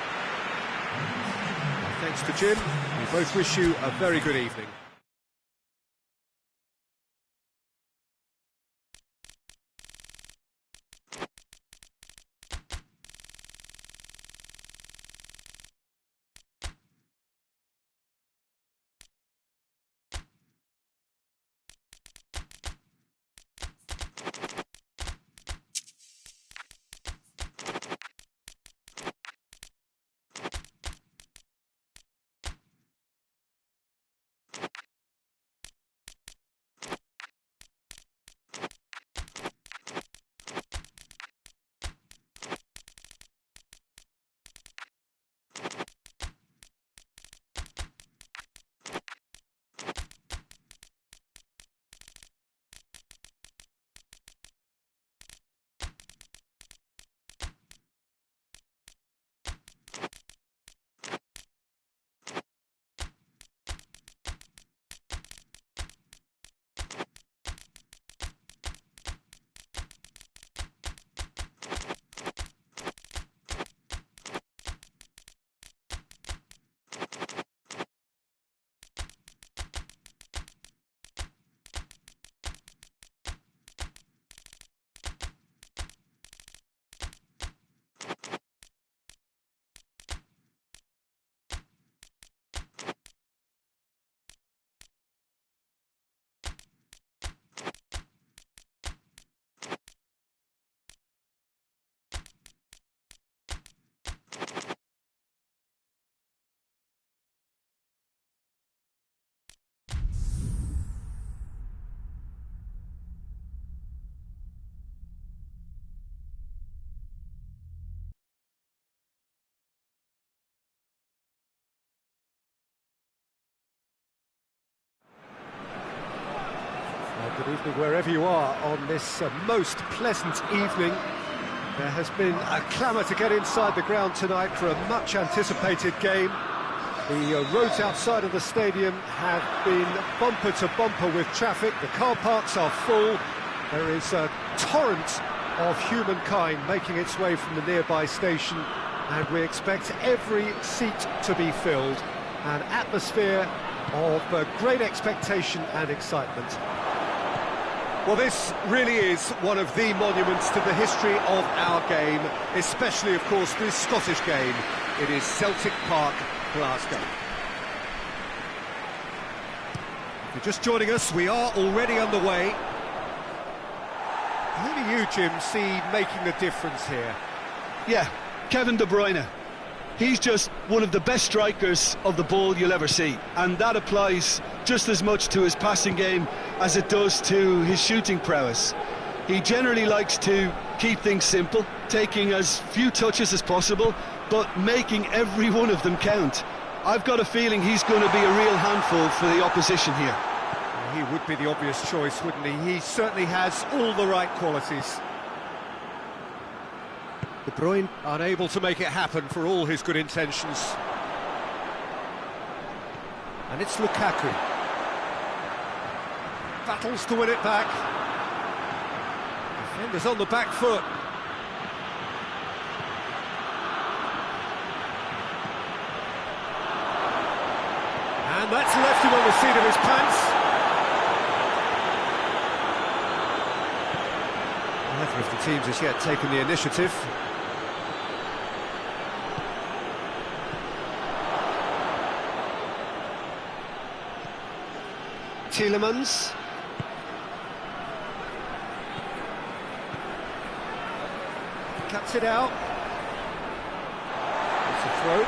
Thanks to Jim. We both wish you a very good evening. Good evening wherever you are on this most pleasant evening. There has been a clamour to get inside the ground tonight for a much-anticipated game. The roads outside of the stadium have been bumper to bumper with traffic. The car parks are full. There is a torrent of humankind making its way from the nearby station, and we expect every seat to be filled. An atmosphere of great expectation and excitement. Well, this really is one of the monuments to the history of our game, especially, of course, this Scottish game. It is Celtic Park, Glasgow. If you're just joining us, we are already underway. Who do you, Jim, see making the difference here? Yeah, Kevin De Bruyne. He's just one of the best strikers of the ball you'll ever see, and that applies just as much to his passing game as it does to his shooting prowess. He generally likes to keep things simple, taking as few touches as possible, but making every one of them count. I've got a feeling he's going to be a real handful for the opposition here. He would be the obvious choice, wouldn't he? He certainly has all the right qualities. De Bruyne unable to make it happen for all his good intentions. And it's Lukaku. Battles to win it back. Defenders on the back foot. And that's left him on the seat of his pants. Neither of the teams has yet taken the initiative. Tielemans. Cuts it out. It's a throw.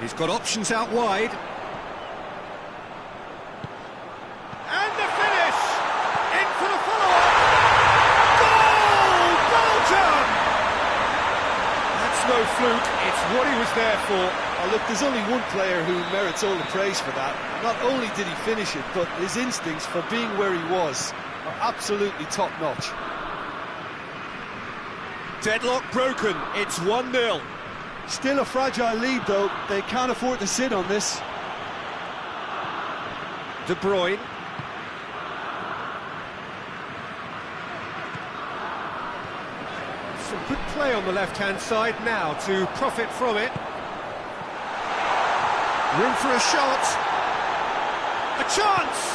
He's got options out wide. And the finish! In for the follow-up! Goal! Belgium! That's no fluke, it's what he was there for. Oh, look, there's only one player who merits all the praise for that. Not only did he finish it, but his instincts for being where he was are absolutely top-notch. Deadlock broken, it's 1-0. Still a fragile lead, though. They can't afford to sit on this. De Bruyne. Some good play on the left-hand side now to profit from it. Room for a shot. A chance!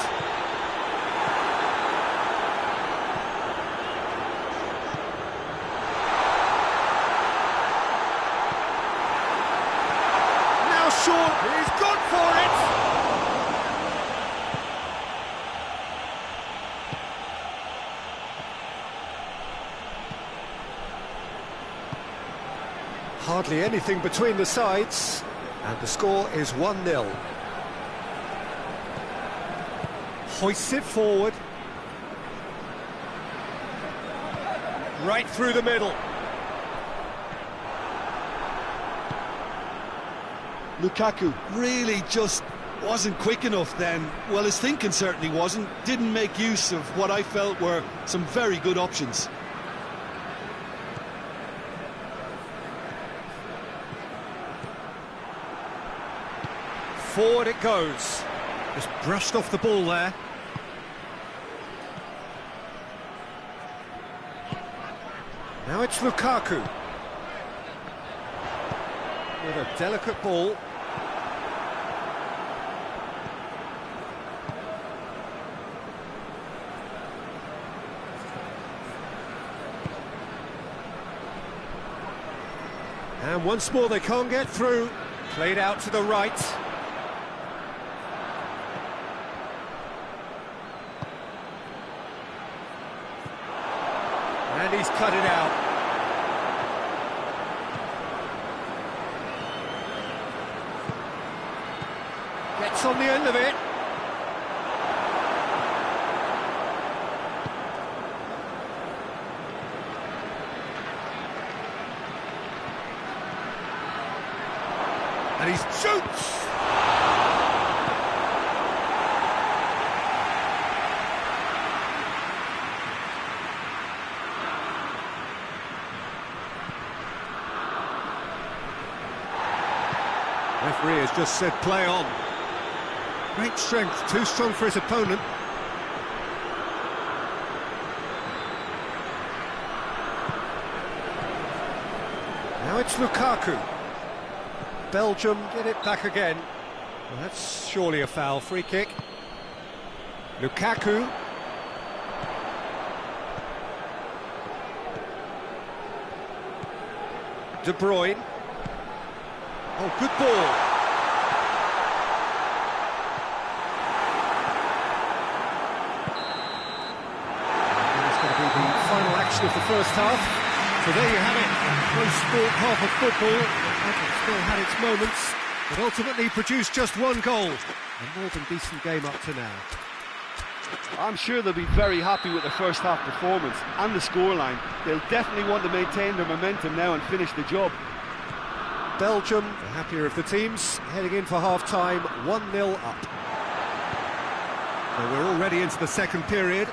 Short, he's gone for it! Hardly anything between the sides, and the score is 1-0. Hoists it forward. Right through the middle. Lukaku really just wasn't quick enough then. Well, his thinking certainly wasn't. Didn't make use of what I felt were some very good options. Forward it goes. Just brushed off the ball there. Now it's Lukaku. With a delicate ball. And once more they can't get through. Played out to the right. And he's cut it out. Gets on the end of it. And he shoots! Referee has just said play on. Great strength, too strong for his opponent. Now it's Lukaku. Belgium get it back again. Well, that's surely a foul, free kick. Lukaku. De Bruyne. Oh, good ball. And it's going to be the final action of the first half. So there you have it. Close sport, half of football. It still had its moments, but ultimately produced just one goal. A more than decent game up to now. I'm sure they'll be very happy with their first half performance and the scoreline. They'll definitely want to maintain their momentum now and finish the job. Belgium, the happier of the teams, heading in for half-time, 1-0 up. So we're already into the second period.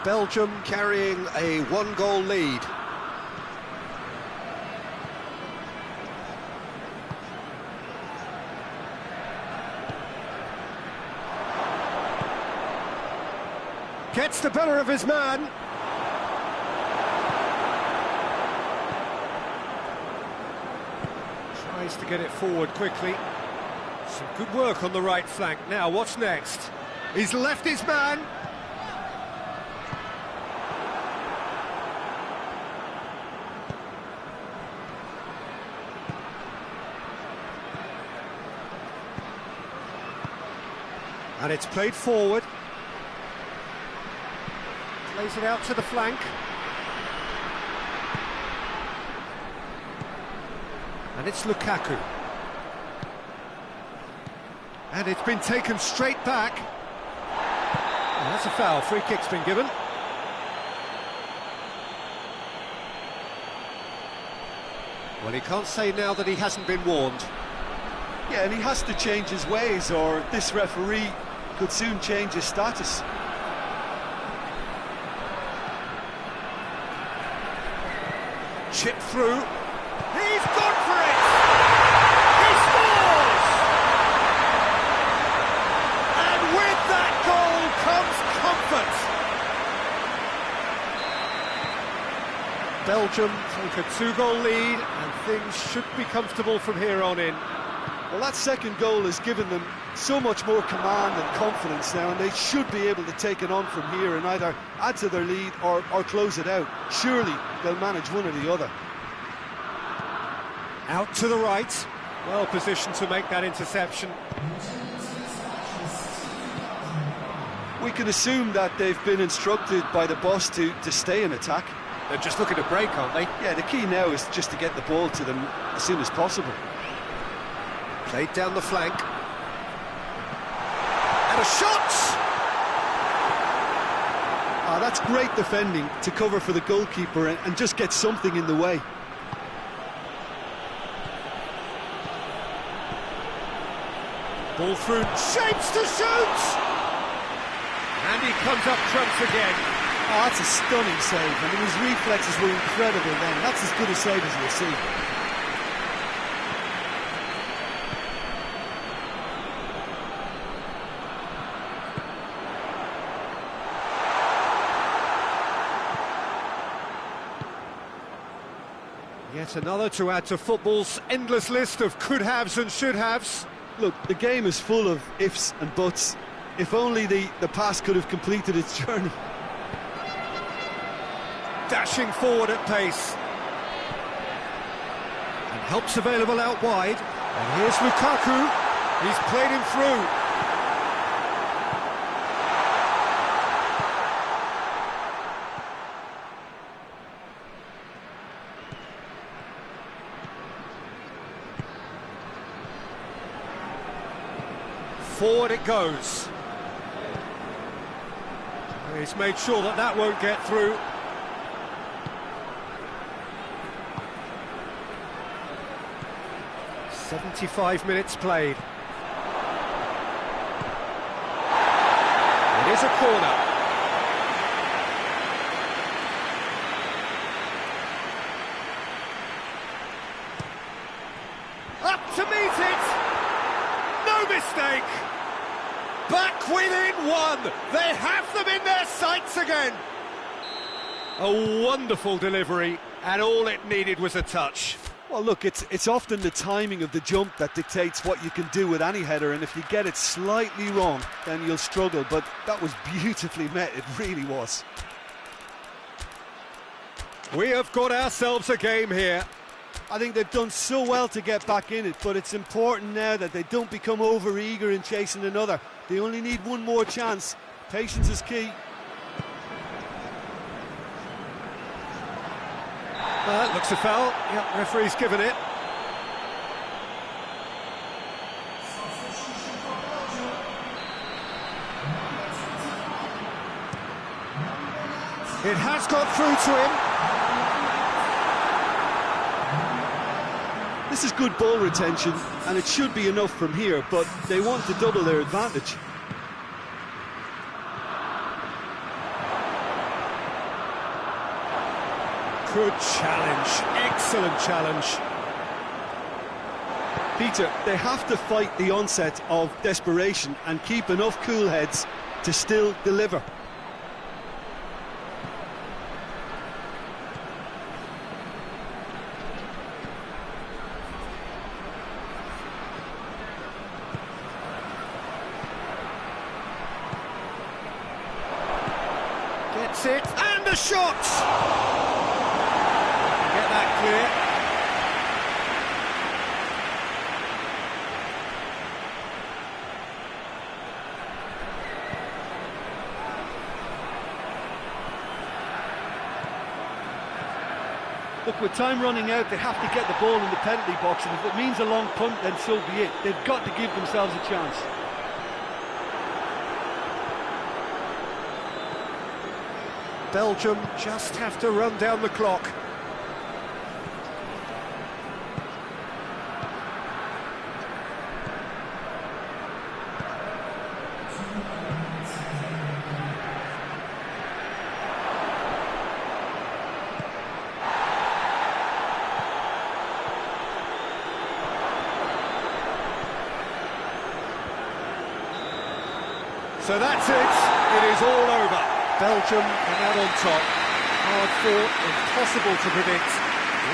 Belgium carrying a one-goal lead. Gets the better of his man. Tries to get it forward quickly. Some good work on the right flank. Now, what's next? He's left his man. And it's played forward. Plays it out to the flank. And it's Lukaku. And it's been taken straight back. And that's a foul. Free kick's been given. Well, he can't say now that he hasn't been warned. Yeah, and he has to change his ways, or this referee could soon change his status. Chip through. He's gone for it! He scores! And with that goal comes comfort. Belgium take a two-goal lead, and things should be comfortable from here on in. Well, that second goal has given them so much more command and confidence now, and they should be able to take it on from here and either add to their lead or close it out. Surely they'll manage one or the other. Out to the right, well positioned to make that interception. We can assume that they've been instructed by the boss to stay in attack. They're just looking to break, aren't they? Yeah, the key now is just to get the ball to them as soon as possible. Played down the flank. And a shot! Ah, that's great defending to cover for the goalkeeper and just get something in the way. Ball through, shapes to shoot! And he comes up trumps again. Oh, that's a stunning save. I mean, his reflexes were incredible then. That's as good a save as you'll see. Yet another to add to football's endless list of could-haves and should-haves. Look, the game is full of ifs and buts. If only the pass could have completed its journey. Dashing forward at pace. And help's available out wide. And here's Lukaku. He's played him through. Forward it goes. He's made sure that that won't get through. 75 minutes played. It is a corner. Up to meet it! No mistake! Back within one! They have them in their sights again! A wonderful delivery, and all it needed was a touch. Well, look, it's often the timing of the jump that dictates what you can do with any header, and if you get it slightly wrong, then you'll struggle, but that was beautifully met, it really was. We have got ourselves a game here. I think they've done so well to get back in it, but it's important now that they don't become over-eager in chasing another. They only need one more chance. Patience is key. Looks a foul. Yep, referee's given it. It has got through to him. This is good ball retention, and it should be enough from here, but they want to double their advantage. Good challenge, excellent challenge. Peter, they have to fight the onset of desperation and keep enough cool heads to still deliver. Gets it, and a shot! Get that clear. Look, with time running out, they have to get the ball in the penalty box, and if it means a long punt, then so be it. They've got to give themselves a chance. Belgium just have to run down the clock. So that's it. It is all over. Belgium are now on top. Hard fought, impossible to predict.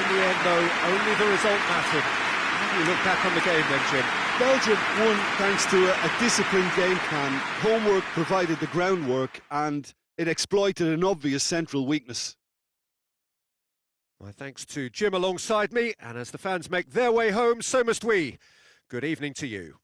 In the end, though, only the result mattered. How do you look back on the game then, Jim? Belgium won thanks to a disciplined game plan. Homework provided the groundwork, and it exploited an obvious central weakness. My thanks to Jim alongside me, and as the fans make their way home, so must we. Good evening to you.